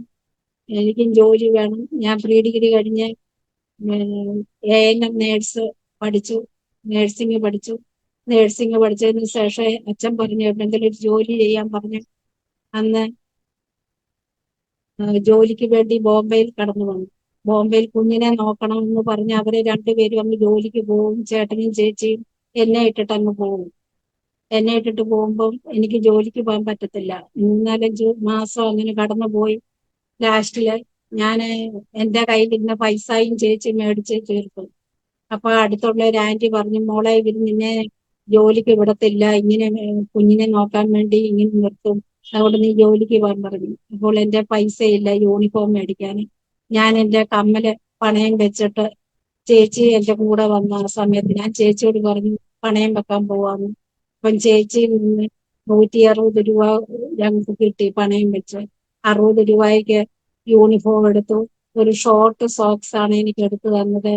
എനിക്കും ജോലി വേണം. ഞാൻ പ്രീ ഡിഗ്രി കഴിഞ്ഞ് ANM നേഴ്സ് പഠിച്ചു, നേഴ്സിംഗ് പഠിച്ചു. നേഴ്സിംഗ് പഠിച്ചതിന് ശേഷം അച്ഛൻ പറഞ്ഞു എവിടെങ്കിലും ഒരു ജോലി ചെയ്യാൻ പറഞ്ഞു. അന്ന് ജോലിക്ക് വേണ്ടി ബോംബെയിൽ കടന്നു വന്നു. ബോംബെയിൽ കുഞ്ഞിനെ നോക്കണം എന്ന് പറഞ്ഞ് അവര് രണ്ടുപേരും അങ്ങ് ജോലിക്ക് പോകും. ചേട്ടനും ചേച്ചിയും എന്നെ ഇട്ടിട്ട് അങ്ങ് പോകും. എന്നെ ഇട്ടിട്ട് പോകുമ്പോൾ എനിക്ക് ജോലിക്ക് പോകാൻ പറ്റത്തില്ല. 3-4 മാസം അങ്ങനെ കടന്നുപോയി. ലാസ്റ്റില് ഞാന് എന്റെ കയ്യിലിരുന്ന പൈസയും ചേച്ചി മേടിച്ച് തീർത്തു. അപ്പൊ അടുത്തുള്ള ഒരു ആന്റി പറഞ്ഞു, മോളെ ഇവര് നിന്നെ ജോലിക്ക് വിടത്തില്ല, ഇങ്ങനെ കുഞ്ഞിനെ നോക്കാൻ വേണ്ടി ഇങ്ങനെ നിർത്തും, അതുകൊണ്ട് നീ ജോലിക്ക് പോകാൻ പറഞ്ഞു. അപ്പോൾ എന്റെ പൈസയില്ല യൂണിഫോം മേടിക്കാൻ. ഞാൻ എന്റെ കമ്മല് പണയം വെച്ചിട്ട് ചേച്ചി എന്റെ കൂടെ വന്ന ആ സമയത്ത് ഞാൻ ചേച്ചിയോട് പറഞ്ഞു പണയം വെക്കാൻ പോവാന്ന്. അപ്പം ചേച്ചി നിന്ന് 160 രൂപ ഞങ്ങൾക്ക് കിട്ടി പണയം വെച്ച്. 60 രൂപയ്ക്ക് യൂണിഫോം എടുത്തു. ഒരു ഷോർട്ട് സോക്സ് ആണ് എനിക്ക് എടുത്തു തന്നത്.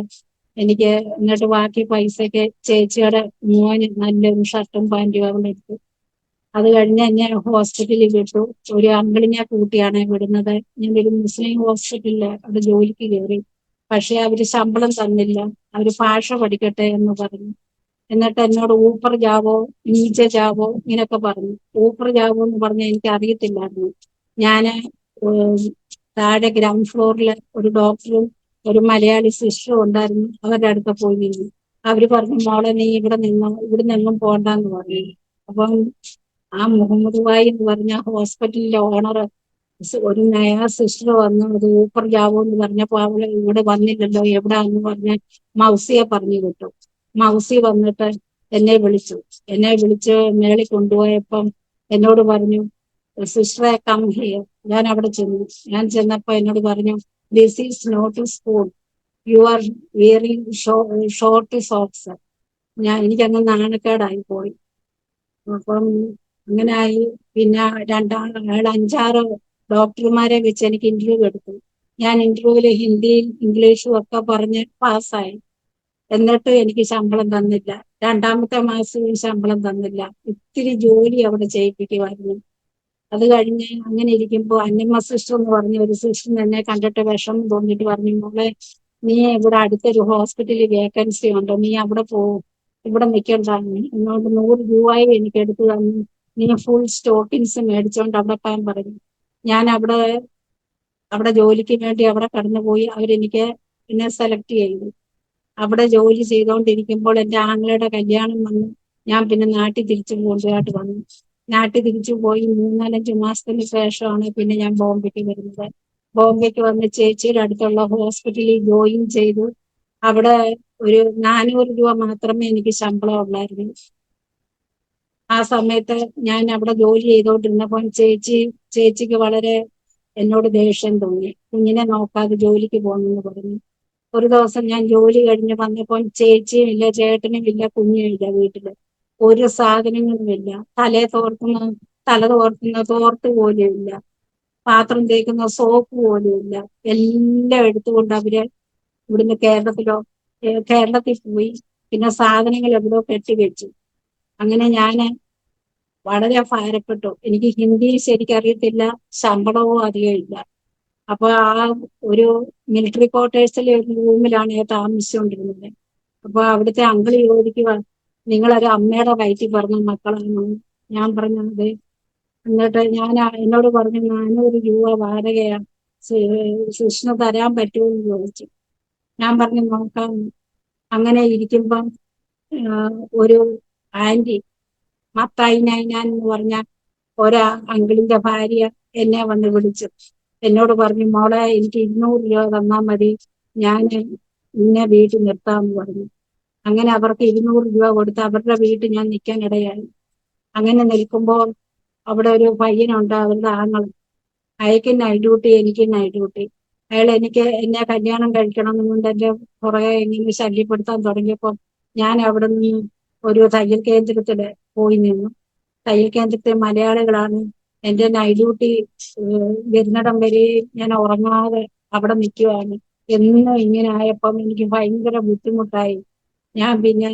എനിക്ക് എന്നിട്ട് ബാക്കി പൈസക്ക് ചേച്ചിയുടെ മോന് നല്ലൊരു ഷർട്ടും പാന്റും അവിടെ എടുത്തു. അത് കഴിഞ്ഞ് എന്നെ ഹോസ്പിറ്റലിൽ വിട്ടു. ഒരു അങ്കിളിനെ കൂട്ടിയാണ് വിടുന്നത്. ഞാൻ ഒരു മുസ്ലിം ഹോസ്പിറ്റലില് അവിടെ ജോലിക്ക് കയറി. പക്ഷെ അവര് ശമ്പളം തന്നില്ല. അവര് ഭാഷ പഠിക്കട്ടെ എന്ന് പറഞ്ഞു. എന്നിട്ട് എന്നോട് ഊപ്പർ ജാവോ, നീച്ച ജാവോ ഇങ്ങനെയൊക്കെ പറഞ്ഞു. ഊപ്പർ ജാവോ എന്ന് പറഞ്ഞ എനിക്ക് അറിയത്തില്ലായിരുന്നു. ഞാന് താഴെ ഗ്രൗണ്ട് ഫ്ലോറിൽ ഒരു ഡോക്ടറും ഒരു മലയാളി സിസ്റ്ററും ഉണ്ടായിരുന്നു. അവരുടെ അടുത്ത് പോയി നിന്നു. അവര് പറഞ്ഞു, മോളെ നീ ഇവിടെ നിന്നോ, ഇവിടെ നിന്നും പോണ്ടെന്ന് പറഞ്ഞു. അപ്പം ആ മുഹമ്മദ് ഭായി എന്ന് പറഞ്ഞ ഹോസ്പിറ്റലിന്റെ ഓണർ ഒരു നയാ സിസ്റ്റർ വന്നു അത് ഊപ്പർ ജാവോ എന്ന് പറഞ്ഞപ്പോ അവള് ഇവിടെ വന്നില്ലല്ലോ എവിടാന്ന് പറഞ്ഞ് മൗസിയെ പറഞ്ഞു വിട്ടു. മൗസി വന്നിട്ട് എന്നെ വിളിച്ചു. എന്നെ വിളിച്ച് മേളിൽ കൊണ്ടുപോയപ്പം എന്നോട് പറഞ്ഞു, സിസ്റ്ററെ കം ഹിയർ. ഞാൻ അവിടെ ചെന്നു. ഞാൻ ചെന്നപ്പോ എന്നോട് പറഞ്ഞു, this is not school, you are wearing short socks. എനിക്കങ്ങ് നാണക്കേടായി പോയി. അപ്പം അങ്ങനെ ആയി. പിന്നെ അയാൾ 5-6 ഡോക്ടർമാരെ വെച്ച് എനിക്ക് ഇന്റർവ്യൂ എടുത്തു. ഞാൻ ഇന്റർവ്യൂവില് ഹിന്ദിയും ഇംഗ്ലീഷും ഒക്കെ പറഞ്ഞ് പാസ്സായി. എന്നിട്ടും എനിക്ക് ശമ്പളം തന്നില്ല. 2-ാമത്തെ മാസവും ശമ്പളം തന്നില്ല. ഇത്തിരി ജോലി അവിടെ ചെയ്യിപ്പിക്കുമായിരുന്നു. അത് കഴിഞ്ഞ് അങ്ങനെ ഇരിക്കുമ്പോ അന്നമ്മ സിസ്റ്റർ എന്ന് പറഞ്ഞ ഒരു സിസ്റ്റർ എന്നെ കണ്ടിട്ട് വിഷമം തോന്നിയിട്ട് പറഞ്ഞു, മോളെ നീ ഇവിടെ അടുത്തൊരു ഹോസ്പിറ്റലിൽ വേക്കൻസി ഉണ്ടോ, നീ അവിടെ പോകും, ഇവിടെ നിൽക്കണ്ടാന്ന്. എന്നോട് 100 രൂപയും എനിക്ക് എടുത്തു തന്നു. നീ ഫുൾ സ്റ്റോക്കിൻസ് മേടിച്ചോണ്ട് അവിടെ പോകാൻ പറഞ്ഞു. ഞാൻ അവിടെ ജോലിക്ക് വേണ്ടി അവിടെ കടന്നുപോയി. അവരെനിക്ക് എന്നെ സെലക്ട് ചെയ്തു. അവിടെ ജോലി ചെയ്തുകൊണ്ടിരിക്കുമ്പോൾ എന്റെ ആങ്ങളയുടെ കല്യാണം വന്നു. ഞാൻ പിന്നെ നാട്ടിൽ തിരിച്ചു കൊണ്ടുപോയിട്ട് വന്നു. നാട്ടിൽ തിരിച്ചു പോയി 3-4 മാസത്തിന് ശേഷമാണ് പിന്നെ ഞാൻ ബോംബെക്ക് വരുന്നത്. ബോംബെക്ക് വന്ന് ചേച്ചിയുടെ അടുത്തുള്ള ഹോസ്പിറ്റലിൽ ജോയിൻ ചെയ്തു. അവിടെ ഒരു 400 രൂപ മാത്രമേ എനിക്ക് ശമ്പളം ഉള്ളായിരുന്നു. ആ സമയത്ത് ഞാൻ അവിടെ ജോലി ചെയ്തുകൊണ്ടിരുന്നപ്പോൾ ചേച്ചിക്ക് വളരെ എന്നോട് ദേഷ്യം തോന്നി. കുഞ്ഞിനെ നോക്കാതെ ജോലിക്ക് പോകണമെന്ന് പറഞ്ഞു. ഒരു ദിവസം ഞാൻ ജോലി കഴിഞ്ഞ് വന്നപ്പോൾ ചേച്ചിയും ഇല്ല, ചേട്ടനും ഇല്ല, കുഞ്ഞും ഇല്ല വീട്ടില്. ഒരു സാധനങ്ങളും ഇല്ല. തല തോർത്തുന്ന തോർത്ത് പോലും ഇല്ല. പാത്രം തേക്കുന്ന സോപ്പ് പോലും ഇല്ല. എല്ലാം എടുത്തുകൊണ്ട് അവര് ഇവിടുന്ന് കേരളത്തിൽ പോയി. പിന്നെ സാധനങ്ങൾ എവിടെയോ കെട്ടിവെച്ചു. അങ്ങനെ ഞാന് വളരെ ഭാരപ്പെട്ടു. എനിക്ക് ഹിന്ദി ശരിക്കറിയത്തില്ല, ശമ്പളവും അധികം ഇല്ല. അപ്പൊ ഒരു മിലിറ്ററി ക്വാർട്ടേഴ്സിലെ ഒരു റൂമിലാണ് ഞാൻ താമസിച്ചുകൊണ്ടിരുന്നത്. അപ്പൊ അവിടുത്തെ അങ്കിള് ചോദിക്കുക, നിങ്ങളൊരു അമ്മയുടെ വയറ്റിൽ പറഞ്ഞ മക്കളാണോ? ഞാൻ പറഞ്ഞത്. എന്നിട്ട് എന്നോട് പറഞ്ഞു, 400 രൂപ വാടകയാ കൃഷ്ണ തരാൻ പറ്റുമോ എന്ന് ചോദിച്ചു. ഞാൻ പറഞ്ഞു നോക്കാം. അങ്ങനെ ഇരിക്കുമ്പം ഒരു ആന്റി, മത്തായി നൈനാൻ എന്ന് പറഞ്ഞ അങ്കിളിന്റെ ഭാര്യ എന്നെ വന്ന് വിളിച്ചു. എന്നോട് പറഞ്ഞു, മോളെ എനിക്ക് 200 രൂപ തന്നാൽ മതി, ഞാൻ നിന്നെ വീട്ടിൽ നിർത്താമെന്ന് പറഞ്ഞു. അങ്ങനെ അവർക്ക് 200 രൂപ കൊടുത്ത് അവരുടെ വീട്ടിൽ ഞാൻ നിൽക്കാൻ ഇടയായി. അങ്ങനെ നിൽക്കുമ്പോൾ അവിടെ ഒരു പയ്യനുണ്ട്, അവരുടെ ആങ്ങൾ. അയക്ക് നൈറ്റ് ഡ്യൂട്ടി, എനിക്ക് നൈറ്റ് ഡ്യൂട്ടി. അയാൾ എന്നെ കല്യാണം കഴിക്കണം എന്നുകൊണ്ട് എന്റെ പുറകെ ഇങ്ങനെ ശല്യപ്പെടുത്താൻ തുടങ്ങിയപ്പോൾ ഞാൻ അവിടെ നിന്ന് ഒരു തയ്യൽ കേന്ദ്രത്തില് പോയി നിന്നു. തയ്യൽ കേന്ദ്രത്തെ മലയാളികളാണ്. എന്റെ നൈറ്റ് ഡ്യൂട്ടി വരുന്നിടം വരെ ഞാൻ ഉറങ്ങാതെ അവിടെ നിൽക്കുവാണ്. എന്നും ഇങ്ങനെ ആയപ്പം എനിക്ക് ഭയങ്കര ബുദ്ധിമുട്ടായി. ഞാൻ പിന്നെ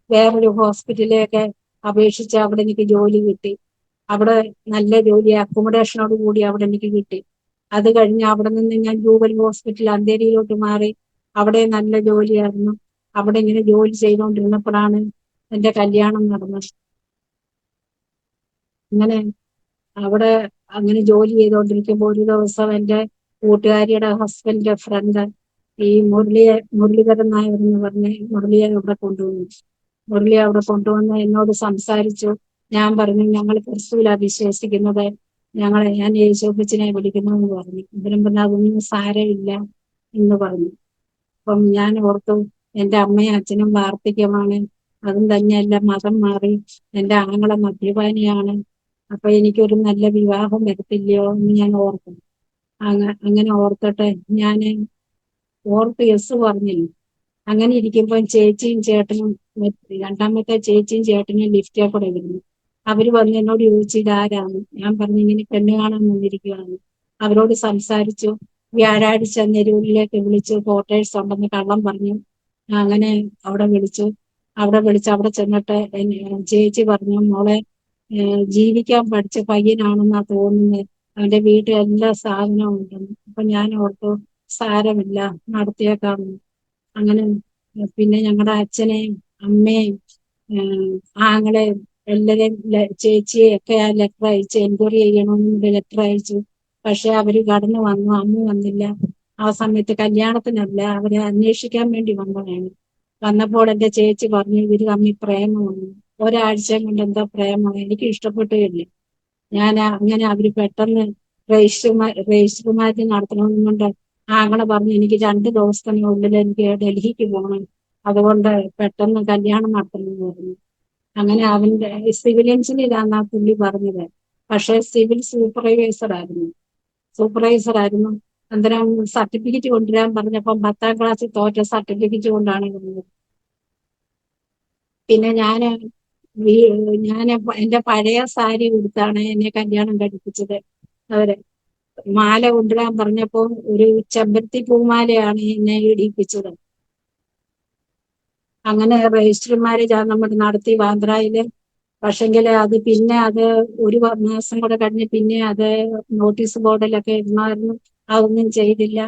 വേറൊരു ഹോസ്പിറ്റലിലേക്ക് അപേക്ഷിച്ച് അവിടെ എനിക്ക് ജോലി കിട്ടി. അവിടെ നല്ല ജോലി, അക്കോമഡേഷനോട് കൂടി അവിടെ എനിക്ക് കിട്ടി. അത് കഴിഞ്ഞ് അവിടെ നിന്ന് ഞാൻ ജൂബിലി ഹോസ്പിറ്റൽ അന്തേരിയിലോട്ട് മാറി. അവിടെ നല്ല ജോലിയായിരുന്നു. അവിടെ ഇങ്ങനെ ജോലി ചെയ്തുകൊണ്ടിരുന്നപ്പോഴാണ് എന്റെ കല്യാണം നടന്നത്. അങ്ങനെ അവിടെ അങ്ങനെ ജോലി ചെയ്തുകൊണ്ടിരിക്കുമ്പോൾ ഒരു ദിവസം എന്റെ കൂട്ടുകാരിയുടെ ഹസ്ബൻഡിന്റെ ഫ്രണ്ട് ഈ മുരളീധരൻ നായർ എന്ന് പറഞ്ഞ് മുരളിയെ അവിടെ കൊണ്ടുവന്നു. മുരളിയെ അവിടെ കൊണ്ടുവന്ന് എന്നോട് സംസാരിച്ചു. ഞാൻ പറഞ്ഞു, ഞങ്ങൾ ക്രിസ്തുവിലാണ് വിശ്വസിക്കുന്നത്, ഞാൻ യേശുപ്പച്ചനെ വിളിക്കുന്നു എന്ന് പറഞ്ഞു. ഇവരും പറഞ്ഞു, അതൊന്നും സാരമില്ല എന്ന് പറഞ്ഞു. അപ്പം ഞാൻ ഓർത്തു, എന്റെ അമ്മയും അച്ഛനും വാർദ്ധക്യമാണ്, അതും തന്നെയല്ല മതം മാറി, എന്റെ ആങ്ങളെ മദ്യപാനിയാണ്, അപ്പൊ എനിക്കൊരു നല്ല വിവാഹം വരത്തില്ലയോ എന്ന് ഞാൻ ഓർത്തു. അങ്ങനെ ഓർത്തിട്ട് ഞാൻ യെസ് പറഞ്ഞില്ല. അങ്ങനെ ഇരിക്കുമ്പോൾ ചേച്ചിയും ചേട്ടനും, രണ്ടാമത്തെ ചേച്ചിയും ചേട്ടനും ലിഫ്റ്റിൽ കൂടെ വരുന്നു. അവര് വന്ന് എന്നോട് ചോദിച്ചു, ഇതാരാണ്? ഞാൻ പറഞ്ഞു, ഇങ്ങനെ പെണ്ണ് കാണാൻ വന്നിരിക്കുകയാണ്. അവരോട് സംസാരിച്ചു. വ്യാഴാഴ്ച നെരൂരിലേക്ക് വിളിച്ചു, ക്വാർട്ടേഴ്സ് ഉണ്ടെന്ന് കള്ളം പറഞ്ഞു. അങ്ങനെ അവിടെ വിളിച്ചു. അവിടെ ചെന്നിട്ട് ചേച്ചി പറഞ്ഞു, മോളെ ജീവിക്കാൻ പഠിച്ച പയ്യനാണെന്നാ തോന്നുന്നത്, അവന്റെ വീട്ടിൽ എല്ലാ സാധനവും ഉണ്ടെന്ന്. അപ്പൊ ഞാൻ ഓർത്തു, സാരമില്ല, നടത്തിയേക്കാമെന്ന്. അങ്ങനെ പിന്നെ ഞങ്ങളുടെ അച്ഛനെയും അമ്മയും ആങ്ങളെയും എല്ലാരെയും ചേച്ചിയെ ഒക്കെ ആ ലെറ്റർ അയച്ചു, എൻക്വയറി ചെയ്യണമെന്ന് ലെറ്റർ അയച്ചു. പക്ഷെ അവര് കടന്നു വന്നു, അമ്മ വന്നില്ല. ആ സമയത്ത് കല്യാണത്തിനല്ല, അവരെ അന്വേഷിക്കാൻ വേണ്ടി വന്നതാണ്. വന്നപ്പോൾ എന്റെ ചേച്ചി പറഞ്ഞു, ഇവര് തമ്മിൽ പ്രേമമാണ്. ഒരാഴ്ച കൊണ്ട് എന്താ പ്രേമം, എനിക്ക് ഇഷ്ടപ്പെട്ടില്ല. അങ്ങനെ അവര് പെട്ടെന്ന് രജിസ്റ്റർ മാരേജ് നടത്തണമെന്നുകൊണ്ട് ആങ്ങളെ പറഞ്ഞു, എനിക്ക് 2 ദിവസത്തിനുള്ളിൽ എനിക്ക് ഡൽഹിക്ക് പോകണം, അതുകൊണ്ട് പെട്ടെന്ന് കല്യാണം നടത്തണമെന്ന് പറഞ്ഞു. അങ്ങനെ അവന്റെ സിവിൽ എഞ്ചിനീയറാന്നാ പുള്ളി പറഞ്ഞത്. പക്ഷെ സിവിൽ സൂപ്പർവൈസർ ആയിരുന്നു. അന്നേരം സർട്ടിഫിക്കറ്റ് കൊണ്ടുവരാൻ പറഞ്ഞപ്പം 10ാം ക്ലാസ്സിൽ തോറ്റ സർട്ടിഫിക്കറ്റ് കൊണ്ടാണ് വന്നത്. പിന്നെ ഞാന് എന്റെ പഴയ സാരി ഉടുത്താണ് എന്നെ കല്യാണം കഴിപ്പിച്ചത്. അവര് മാല കൊണ്ടുവരാൻ പറഞ്ഞപ്പോ ഒരു ചെമ്പരത്തി പൂമാലയാണ് എന്നെ ഇടിപ്പിച്ചത്. അങ്ങനെ രജിസ്റ്റർ മാരേജ് നമ്മൾ നടത്തി ബാന്ദ്രയില്. പക്ഷെങ്കിൽ അത് ഒരു മാസം കൂടെ കഴിഞ്ഞ് പിന്നെ അത് നോട്ടീസ് ബോർഡിലൊക്കെ ഇടണമായിരുന്നു. അതൊന്നും ചെയ്തില്ല.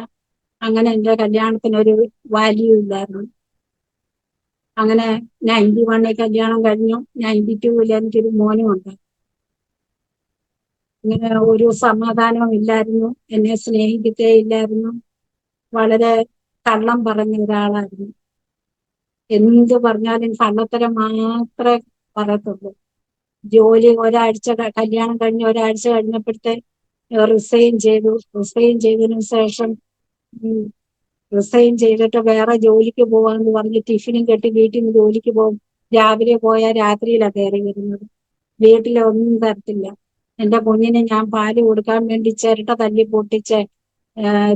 അങ്ങനെ എന്റെ കല്യാണത്തിന് ഒരു വാല്യൂ ഇല്ലായിരുന്നു. അങ്ങനെ 91 കല്യാണം കഴിഞ്ഞു. 92 എനിക്കൊരു മോനും ഉണ്ട്. ഇങ്ങനെ ഒരു സമാധാനവും ഇല്ലായിരുന്നു, എന്നെ സ്നേഹിക്കത്തേ ഇല്ലായിരുന്നു. വളരെ കള്ളം പറഞ്ഞ ഒരാളായിരുന്നു. എന്ത് പറഞ്ഞാലും കള്ളത്തരം മാത്രമേ പറയത്തുള്ളൂ. കല്യാണം കഴിഞ്ഞ് ഒരാഴ്ച കഴിഞ്ഞപ്പോഴത്തെ റിസൈൻ ചെയ്തതിനു ശേഷം റിസൈൻ ചെയ്തിട്ട് വേറെ ജോലിക്ക് പോവാന്ന് പറഞ്ഞ് ടിഫിനും കെട്ടി വീട്ടിൽ നിന്ന് ജോലിക്ക് പോകും. രാവിലെ പോയാൽ രാത്രിയിലാണ് കയറി വരുന്നത്. വീട്ടിലൊന്നും തരത്തില്ല. എന്റെ കുഞ്ഞിന് ഞാൻ പാല് കൊടുക്കാൻ വേണ്ടി ചിരട്ട തല്ലി പൊട്ടിച്ച്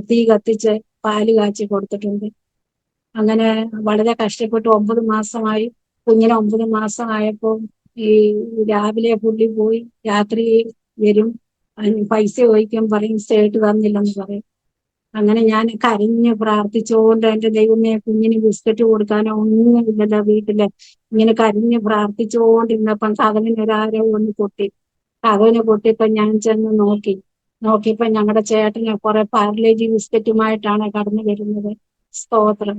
തീ കത്തിച്ച് പാല് കാച്ചി കൊടുത്തിട്ടുണ്ട്. അങ്ങനെ വളരെ കഷ്ടപ്പെട്ട് 9 മാസമായി. കുഞ്ഞിന് 9 മാസമായപ്പോൾ ഈ രാവിലെ പുള്ളി പോയി രാത്രി വരും. പൈസ ചോദിക്കാൻ പറയും, സ്റ്റേറ്റ് തന്നില്ലെന്ന് പറയും. അങ്ങനെ ഞാൻ കരഞ്ഞ് പ്രാർത്ഥിച്ചുകൊണ്ട്, എന്റെ ദൈവമേ, കുഞ്ഞിന് ബിസ്ക്കറ്റ് കൊടുക്കാനോ ഒന്നുമില്ലല്ലോ വീട്ടില്. ഇങ്ങനെ കരഞ്ഞ് പ്രാർത്ഥിച്ചുകൊണ്ടിരുന്നപ്പം കതവിനൊരാരോ ഒന്ന് പൊട്ടി. കതവിന് പൊട്ടിയപ്പോ ഞാൻ ചെന്ന് നോക്കിയപ്പോ ഞങ്ങളുടെ ചേട്ടന് കുറെ പാർലേജി ബിസ്ക്കറ്റുമായിട്ടാണ് കടന്നു വരുന്നത്. സ്തോത്രം.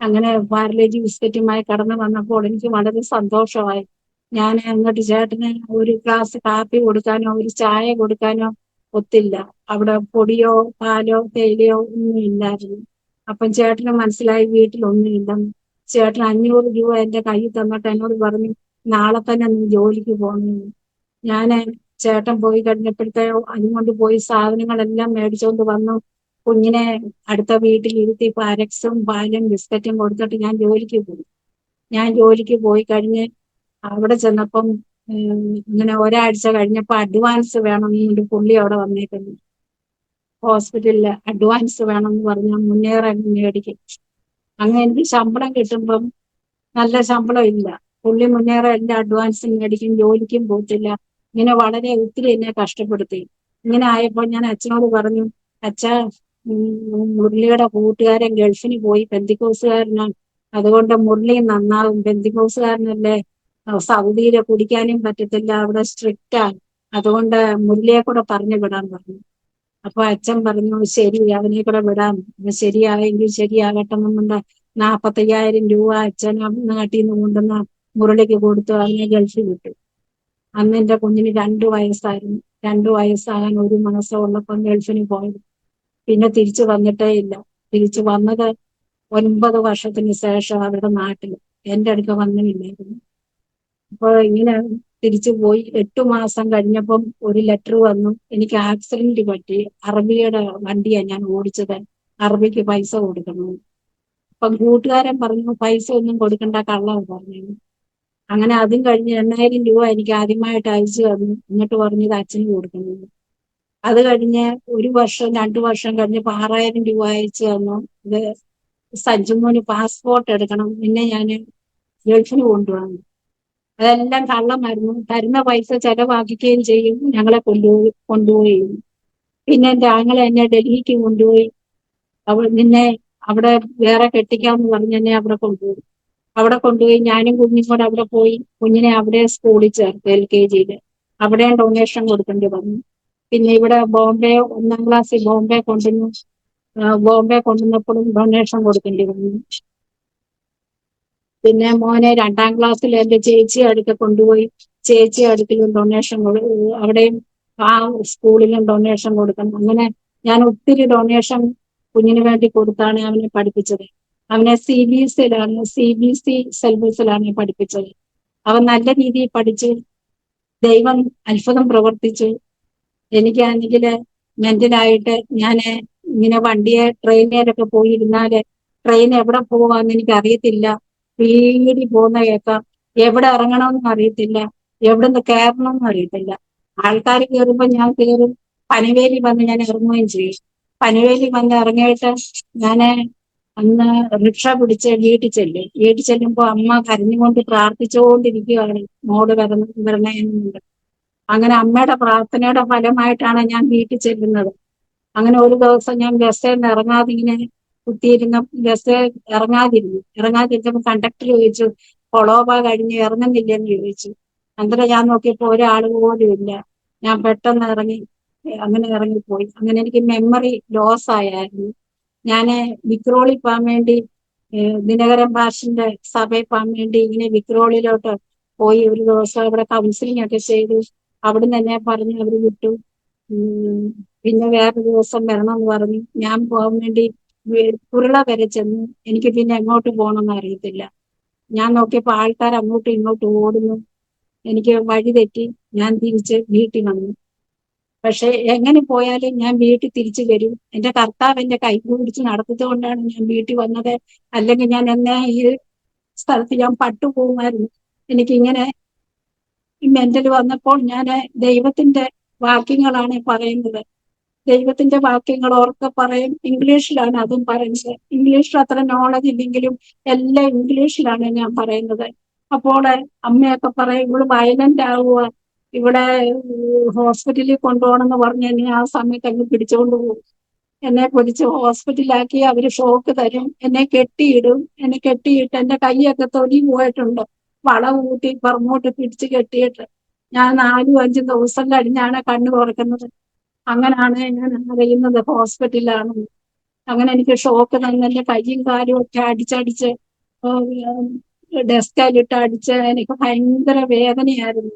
അങ്ങനെ പാർലേജി ബിസ്ക്കറ്റുമായി കടന്നു വന്നപ്പോൾ എനിക്ക് വളരെ സന്തോഷമായി. ഞാൻ അങ്ങോട്ട് ചേട്ടന് ഒരു ഗ്ലാസ് കാപ്പി കൊടുക്കാനോ ഒരു ചായ കൊടുക്കാനോ ഒത്തില്ല. അവിടെ പൊടിയോ പാലോ തേയിലയോ ഒന്നും ഇല്ലായിരുന്നു. അപ്പം ചേട്ടന് മനസ്സിലായി വീട്ടിലൊന്നുമില്ലെന്ന്. ചേട്ടൻ 500 രൂപ എന്റെ കയ്യിൽ തന്നിട്ട് എന്നോട് പറഞ്ഞു, നാളെ തന്നെ നീ ജോലിക്ക് പോകണമെന്ന്. ഞാന് ചേട്ടൻ പോയി കഴിഞ്ഞപ്പോഴത്തെ അതുകൊണ്ട് പോയി സാധനങ്ങളെല്ലാം മേടിച്ചുകൊണ്ട് വന്നു. കുഞ്ഞിനെ അടുത്ത വീട്ടിൽ ഇരുത്തി പാരക്സും പാലും ബിസ്ക്കറ്റും കൊടുത്തിട്ട് ഞാൻ ജോലിക്ക് പോയി. ഞാൻ ജോലിക്ക് പോയി കഴിഞ്ഞ് അവിടെ ചെന്നപ്പം ഇങ്ങനെ ഒരാഴ്ച കഴിഞ്ഞപ്പോ അഡ്വാൻസ് വേണമെന്നുണ്ട് പുള്ളി അവിടെ വന്നേക്കുന്നു. ഹോസ്പിറ്റലില് അഡ്വാൻസ് വേണമെന്ന് പറഞ്ഞാൽ മുന്നേറാൻ മേടിക്കും. അങ്ങനെ എനിക്ക് ശമ്പളം കിട്ടുമ്പം നല്ല ശമ്പളം ഇല്ല. പുള്ളി മുന്നേറെ എല്ലാ അഡ്വാൻസും മേടിക്കും, ജോലിക്കും പോകത്തില്ല. ഇങ്ങനെ വളരെ ഒത്തിരി എന്നെ കഷ്ടപ്പെടുത്തി. ഇങ്ങനെ ആയപ്പോൾ ഞാൻ അച്ഛനോട് പറഞ്ഞു, അച്ഛാ, മുരളിയുടെ കൂട്ടുകാരൻ ഗൾഫിന് പോയി, പെന്തിക്കോസുകാരനാണ്. അതുകൊണ്ട് മുരളി നന്നാവും. പെന്തിക്കോസുകാരനല്ലേ, സൗദിയിലെ കുടിക്കാനും പറ്റത്തില്ല, അവിടെ സ്ട്രിക്റ്റാണ്. അതുകൊണ്ട് മുരളിയെ കൂടെ പറഞ്ഞു വിടാൻ പറഞ്ഞു. അപ്പൊ അച്ഛൻ പറഞ്ഞു, ശരി, അവനെ കൂടെ വിടാം. ശരിയായെങ്കിൽ ശരിയാകട്ടെ എന്നുകൊണ്ട് 45,000 രൂപ അച്ഛൻ നാട്ടിൽ നിന്ന് കൊണ്ടുവന്ന് മുരളിക്ക് കൊടുത്തു. അവനെ ഗൾഫിൽ വിട്ടു. അന്ന് എന്റെ കുഞ്ഞിന് 2 വയസ്സായിരുന്നു. 2 വയസ്സാകാൻ 1 മാസം ഉള്ളപ്പം ഗൾഫിന് പോയത്. പിന്നെ തിരിച്ചു വന്നിട്ടേ ഇല്ല. തിരിച്ചു വന്നത് 9 വർഷത്തിന് ശേഷം അവരുടെ നാട്ടിൽ. എന്റെ അടുക്ക വന്നില്ലായിരുന്നു. അപ്പൊ ഇങ്ങനെ തിരിച്ചു പോയി. 8 മാസം കഴിഞ്ഞപ്പം ഒരു ലെറ്റർ വന്നു, എനിക്ക് ആക്സിഡന്റ് പറ്റി, അറബിയുടെ വണ്ടിയാ ഞാൻ ഓടിച്ചത്, അറബിക്ക് പൈസ കൊടുക്കണം. അപ്പം കൂട്ടുകാരൻ പറഞ്ഞു, പൈസ ഒന്നും കൊടുക്കണ്ട, കള്ളം പറഞ്ഞു. അങ്ങനെ അതും കഴിഞ്ഞ് 8,000 രൂപ എനിക്ക് ആദ്യമായിട്ട് അയച്ചു തന്നു. എന്നിട്ട് പറഞ്ഞു ഇത് അച്ഛന് കൊടുക്കുന്നത്. അത് കഴിഞ്ഞ് 1 വർഷം 2 വർഷം കഴിഞ്ഞപ്പോ 6,000 രൂപ അയച്ചു തന്നു. ഇത് സഞ്ജുമോന് പാസ്പോർട്ട് എടുക്കണം, പിന്നെ ഞാൻ ഗൾഫിന് കൊണ്ടുപോകണം. അതെല്ലാം കള്ളമായിരുന്നു. തരുന്ന പൈസ ചെലവാക്കുകയും ചെയ്യും, ഞങ്ങളെ കൊണ്ടുപോയി. പിന്നെ എന്റെ ആങ്ങളെ എന്നെ ഡൽഹിക്ക് കൊണ്ടുപോയി. നിന്നെ അവിടെ വേറെ കെട്ടിക്കാന്ന് പറഞ്ഞ് എന്നെ അവിടെ കൊണ്ടുപോയി. അവിടെ കൊണ്ടുപോയി ഞാനും കുഞ്ഞും കൂടെ അവിടെ പോയി. കുഞ്ഞിനെ അവിടെ സ്കൂളിൽ ചേർത്ത് LKGയില്. അവിടെയും ഡൊണേഷൻ കൊടുക്കേണ്ടി വന്നു. പിന്നെ ഇവിടെ ബോംബെ 1ാം ക്ലാസ്സിൽ ബോംബെ കൊണ്ടുവന്നു. ബോംബെ കൊണ്ടുവന്നപ്പോഴും ഡൊണേഷൻ കൊടുക്കേണ്ടി വന്നു. പിന്നെ മോനെ 2ാം ക്ലാസ്സിൽ എന്റെ ചേച്ചി അടുക്ക കൊണ്ടുപോയി. ചേച്ചി അടുക്കലും ഡൊണേഷൻ അവിടെയും ആ സ്കൂളിലും ഡൊണേഷൻ കൊടുക്കണം. അങ്ങനെ ഞാൻ ഒത്തിരി ഡൊണേഷൻ കുഞ്ഞിന് വേണ്ടി കൊടുത്താണ് അവനെ പഠിപ്പിച്ചത്. അവനെ CBSE സിലബസിലാണ് പഠിപ്പിച്ചത്. അവൻ നല്ല രീതിയിൽ പഠിച്ച് ദൈവം അത്ഭുതം പ്രവർത്തിച്ചു. എനിക്കാണെങ്കില് മെന്റലായിട്ട് ഞാൻ ഇങ്ങനെ ട്രെയിനിലൊക്കെ പോയിരുന്നാല് ട്രെയിൻ എവിടെ പോവാന്ന് എനിക്ക് അറിയത്തില്ല. പേടി പോകുന്ന കേൾക്കാം. എവിടെ ഇറങ്ങണമെന്നും അറിയത്തില്ല, എവിടുന്ന് കയറണമെന്നും അറിയത്തില്ല. ആൾക്കാർ കയറുമ്പോ ഞാൻ കയറും. പനവേലി വന്ന് ഞാൻ ഇറങ്ങുകയും ചെയ്യും. പനവേലി വന്ന് ഇറങ്ങിയിട്ട് ഞാന് അന്ന് റിക്ഷ പിടിച്ച് വീട്ടിൽ ചെല്ലുമ്പോ അമ്മ കരഞ്ഞുകൊണ്ട് പ്രാർത്ഥിച്ചുകൊണ്ടിരിക്കുകയാണ്, മോള് വരണേന്നുണ്ട്. അങ്ങനെ അമ്മയുടെ പ്രാർത്ഥനയുടെ ഫലമായിട്ടാണ് ഞാൻ വീട്ടിൽ ചെല്ലുന്നത്. അങ്ങനെ ഒരു ദിവസം ഞാൻ ബസ്സിൽ നിന്ന് ഇറങ്ങാതെ ഇങ്ങനെ കുത്തിയിരുന്ന ബസ് ഇറങ്ങാതിരുന്നപ്പോ കണ്ടക്ടർ ചോദിച്ചു, കൊളോബ കഴിഞ്ഞ് ഇറങ്ങുന്നില്ലെന്ന് ചോദിച്ചു. അന്നേരം ഞാൻ നോക്കിയപ്പോ ഒരാൾ പോലും ഇല്ല. ഞാൻ പെട്ടെന്ന് അങ്ങനെ ഇറങ്ങിപ്പോയി. അങ്ങനെ എനിക്ക് മെമ്മറി ലോസ് ആയിരുന്നു. ഞാന് വിക്രോളി പോകാൻ വേണ്ടി ദിനകരൻ ഭാഷന്റെ സഭയിൽ പോകാൻ വേണ്ടി ഇങ്ങനെ വിക്രോളിലോട്ട് പോയി. ഒരു ദിവസം അവിടെ കൗൺസിലിംഗ് ഒക്കെ ചെയ്തു. അവിടുന്ന് എന്നെ പറഞ്ഞ് അവർ വിട്ടു. പിന്നെ വേറെ ദിവസം വരണമെന്ന് പറഞ്ഞു. ഞാൻ പോകാൻ വേണ്ടി കുരുള വരെ ചെന്നു. എനിക്ക് പിന്നെ എങ്ങോട്ട് പോകണമെന്ന് അറിയത്തില്ല. ഞാൻ നോക്കിയപ്പോ ആൾക്കാർ അങ്ങോട്ടും ഇങ്ങോട്ടും ഓടുന്നു. എനിക്ക് വഴി തെറ്റി. ഞാൻ തിരിച്ച് വീട്ടിൽ വന്നു. പക്ഷെ എങ്ങനെ പോയാലും ഞാൻ വീട്ടിൽ തിരിച്ചു വരും. എന്റെ കർത്താവ് എന്റെ കൈ പിടിച്ച് നടത്തിയതുകൊണ്ടാണ് ഞാൻ വീട്ടിൽ വന്നത്. അല്ലെങ്കിൽ ഞാൻ എന്നെ ഈ സ്ഥലത്ത് ഞാൻ പട്ടുപോകുമായിരുന്നു. എനിക്കിങ്ങനെ ഈ മെന്റൽ വന്നപ്പോൾ ഞാൻ ദൈവത്തിന്റെ വാക്യങ്ങളാണ് പറയുന്നത്. ദൈവത്തിന്റെ വാക്യങ്ങൾ ഓർക്കെ പറയും. ഇംഗ്ലീഷിലാണ് അതും പറയുന്നത്. ഇംഗ്ലീഷിൽ അത്ര നോളജ് ഇല്ലെങ്കിലും എല്ലാം ഇംഗ്ലീഷിലാണ് ഞാൻ പറയുന്നത്. അപ്പോൾ അമ്മയൊക്കെ പറയും ഇവള് വയലന്റ് ആവുക, ഇവിടെ ഹോസ്പിറ്റലിൽ കൊണ്ടുപോകണമെന്ന് പറഞ്ഞ് എന്നെ ആ സമയത്ത് അങ്ങ് പിടിച്ചുകൊണ്ട് പോകും. എന്നെ പിടിച്ച് ഹോസ്പിറ്റലിലാക്കി അവര് ഷോക്ക് തരും, എന്നെ കെട്ടിയിടും. എന്നെ കെട്ടിയിട്ട് എന്റെ കൈയൊക്കെ തൊലി പോയിട്ടുണ്ട്, വള കൂട്ടി പുറമോട്ട് പിടിച്ച് കെട്ടിയിട്ട്. ഞാൻ 4-5 ദിവസം കഴിഞ്ഞാണ് കണ്ണു തുറക്കുന്നത്. അങ്ങനാണ് ഞാൻ അറിയുന്നത് ഹോസ്പിറ്റലിലാണ്. അങ്ങനെ എനിക്ക് ഷോക്ക് തന്നെ എന്റെ കൈയും കാലും ഒക്കെ അടിച്ചടിച്ച് ഡെസ്കിലിട്ട് അടിച്ച് എനിക്ക് ഭയങ്കര വേദനയായിരുന്നു.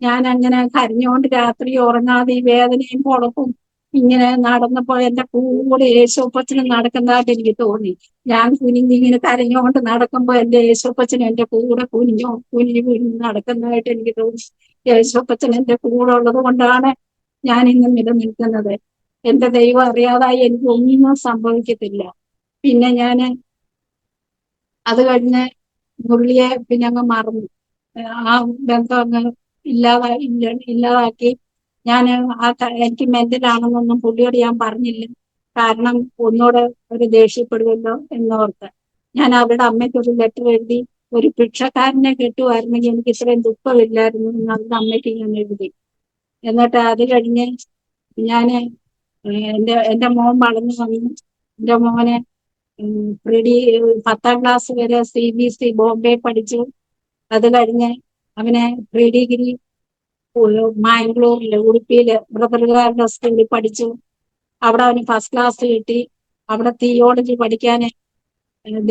ഞാൻ അങ്ങനെ കരഞ്ഞുകൊണ്ട് രാത്രി ഉറങ്ങാതെ ഈ വേദനയും പൊളപ്പും ഇങ്ങനെ നടന്നപ്പോ എന്റെ കൂടെ യേശുപ്പച്ചനും നടക്കുന്നതായിട്ട് എനിക്ക് തോന്നി. ഞാൻ കുനിഞ്ഞിങ്ങനെ കരഞ്ഞുകൊണ്ട് നടക്കുമ്പോ എന്റെ യേശുപ്പച്ചൻ എന്റെ കൂടെ കുനിഞ്ഞു നടക്കുന്നതായിട്ട് എനിക്ക് തോന്നി. യേശുപ്പച്ചൻ എന്റെ കൂടെ ഉള്ളത് കൊണ്ടാണ് ഞാൻ ഇന്ന് നിലനിൽക്കുന്നത്. എന്റെ ദൈവം അറിയാതായി എനിക്ക് ഒന്നും സംഭവിക്കത്തില്ല. പിന്നെ ഞാന് അത് കഴിഞ്ഞ് മുരളിയെ പിന്നെ അങ്ങ് മറന്നു. ആ ബന്ധം അങ്ങ് ഇല്ലാതാക്കി. ഞാൻ എനിക്ക് മെന്റലാണെന്നൊന്നും പുള്ളിയോട് ഞാൻ പറഞ്ഞില്ല. കാരണം ഒന്നുകൂടെ ഒരു ദേഷ്യപ്പെടുമല്ലോ എന്നോർത്ത് ഞാൻ അവരുടെ അമ്മയ്ക്കൊരു ലെറ്റർ എഴുതി. ഒരു ഭിക്ഷക്കാരനെ കെട്ടുമായിരുന്നെങ്കിൽ എനിക്ക് ഇത്രയും ദുഃഖമില്ലായിരുന്നു എന്ന് അവരുടെ അമ്മയ്ക്ക് ഞാൻ എഴുതി. എന്നിട്ട് അത് കഴിഞ്ഞ് ഞാന് എന്റെ മോൻ വളർന്നു വന്നു. എന്റെ മോനെ പ്രീ 10ാം ക്ലാസ് വരെ CBSE ബോംബെ പഠിച്ചു. അത് കഴിഞ്ഞ് അവനെ പ്രീ ഡിഗ്രി മാംഗ്ലൂരില് ഉടുപ്പിയില് ബ്രദറുകാരുടെ സ്കൂളിൽ പഠിച്ചു. അവിടെ അവന് ഫസ്റ്റ് ക്ലാസ് കിട്ടി. അവിടെ തിയോളജി പഠിക്കാൻ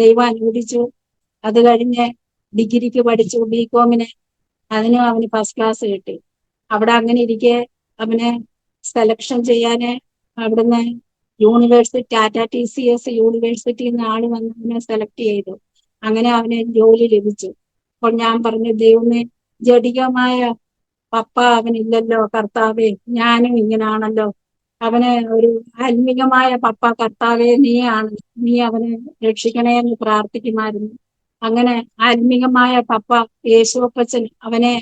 ദൈവം അനുവദിച്ചു. അത് കഴിഞ്ഞ് ഡിഗ്രിക്ക് പഠിച്ചു, BCom-ന്. അതിനും അവന് ഫസ്റ്റ് ക്ലാസ് കിട്ടി. അവിടെ അങ്ങനെ ഇരിക്കെ അവനെ സെലക്ഷൻ ചെയ്യാന് അവിടുന്ന് യൂണിവേഴ്സിറ്റി ടാറ്റ TCS യൂണിവേഴ്സിറ്റിയിൽ നിന്ന് ആള് വന്ന് അവനെ സെലക്ട് ചെയ്തു. അങ്ങനെ അവന് ജോലി ലഭിച്ചു. അപ്പോൾ ഞാൻ പറഞ്ഞു, ദൈവമേ, ജഡികമായ പപ്പ അവനില്ലല്ലോ കർത്താവേ, ഞാനും ഇങ്ങനാണല്ലോ. അവന് ഒരു ആത്മീകമായ പപ്പ കർത്താവേ നീയാണ്, നീ അവനെ രക്ഷിക്കണേ എന്ന് പ്രാർത്ഥിക്കുമായിരുന്നു. അങ്ങനെ ആത്മീകമായ പപ്പ യേശുപ്പച്ചൻ അവനെ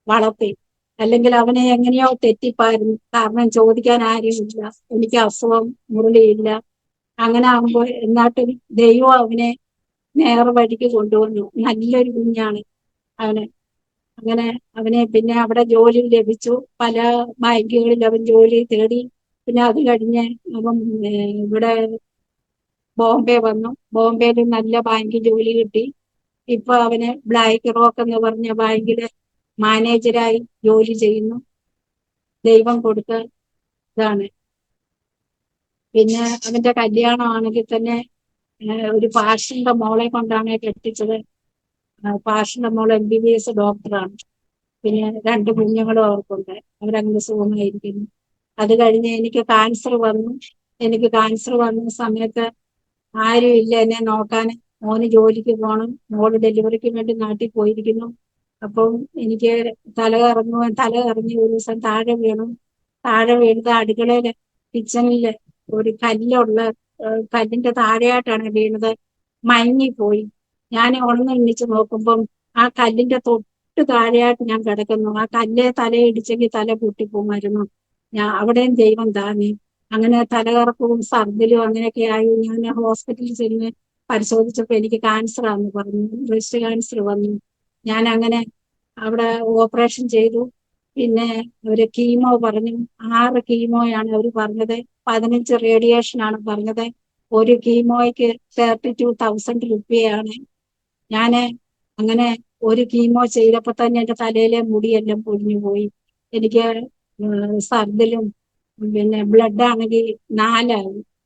വളർത്തി. അല്ലെങ്കിൽ അവനെ എങ്ങനെയോ തെറ്റിപ്പായിരുന്നു. കാരണം ചോദിക്കാൻ ആരുമില്ല, എനിക്ക് അസുഖം, മുരളിയില്ല. അങ്ങനെ ആകുമ്പോ എന്നാട്ടും ദൈവം അവനെ നേർവഴിക്ക് കൊണ്ടുവന്നു. നല്ലൊരു കുഞ്ഞാണ് അവന്. അങ്ങനെ അവനെ പിന്നെ അവിടെ ജോലി ലഭിച്ചു. പല ബാങ്കുകളിൽ അവൻ ജോലി തേടി. പിന്നെ അത് കഴിഞ്ഞ് അവൻ ഇവിടെ ബോംബെ വന്നു. ബോംബെയിൽ നല്ല ബാങ്കിൽ ജോലി കിട്ടി. ഇപ്പൊ അവന് ബ്ലാക്ക് റോക്ക് എന്ന് പറഞ്ഞ ബാങ്കില് മാനേജരായി ജോലി ചെയ്യുന്നു. ദൈവം കൊടുത്ത ഇതാണ്. പിന്നെ അവന്റെ കല്യാണം ആണെങ്കിൽ തന്നെ ഒരു പാഷന്റെ മോളെ കൊണ്ടാണ് കെട്ടിച്ചത്. പാഷന്റെ മോൾ MBBS ഡോക്ടറാണ്. പിന്നെ 2 കുഞ്ഞുങ്ങളും അവർക്കുണ്ട്. അവരങ്ങനെ സുഖമായിരിക്കുന്നു. അത് കഴിഞ്ഞ് എനിക്ക് കാൻസർ വന്നു. എനിക്ക് കാൻസർ വന്ന സമയത്ത് ആരും ഇല്ല എന്നെ നോക്കാൻ. മോന് ജോലിക്ക് പോകണം, മോള് ഡെലിവറിക്ക് വേണ്ടി നാട്ടിൽ പോയിരിക്കുന്നു. അപ്പം എനിക്ക് തല കറങ്ങി ഒരു ദിവസം താഴെ വീണു. താഴെ വീണത് അടുക്കളയില് കിച്ചണില് ഒരു കല്ലിന്റെ താഴെയായിട്ടാണ് വീണത്. മയങ്ങിപ്പോയി. ഞാൻ ഉണർന്ന് എണീച്ച് നോക്കുമ്പം ആ കല്ലിന്റെ തൊട്ട് താഴെയായിട്ട് ഞാൻ കിടക്കുന്നു. ആ കല്ല് തലയിടിച്ചെങ്കിൽ തല പൊട്ടിപ്പോമായിരുന്നു. അവിടെയും ദൈവം താങ്ങി. അങ്ങനെ തലകറക്കവും ഛർദിലും അങ്ങനെയൊക്കെ ആയി. ഞാൻ ഹോസ്പിറ്റലിൽ ചെന്ന് പരിശോധിച്ചപ്പോ എനിക്ക് ക്യാൻസർ ആണെന്ന് പറഞ്ഞു. ബ്രസ്റ്റ് ക്യാൻസർ വന്നു. ഞാൻ അങ്ങനെ അവിടെ ഓപ്പറേഷൻ ചെയ്തു. പിന്നെ ഒരു കീമോ പറഞ്ഞു. 6 കീമോയാണ് അവർ പറഞ്ഞത്. 15 റേഡിയേഷൻ ആണ് പറഞ്ഞത്. ഒരു കീമോയ്ക്ക് 32,000 രൂപയാണ്. ഞാന് അങ്ങനെ ഒരു കീമോ ചെയ്തപ്പോ തന്നെ എന്റെ തലയിലെ മുടിയെല്ലാം പൊഴിഞ്ഞു പോയി. എനിക്ക് ഛർദിലും പിന്നെ ബ്ലഡ് ആണെങ്കിൽ 4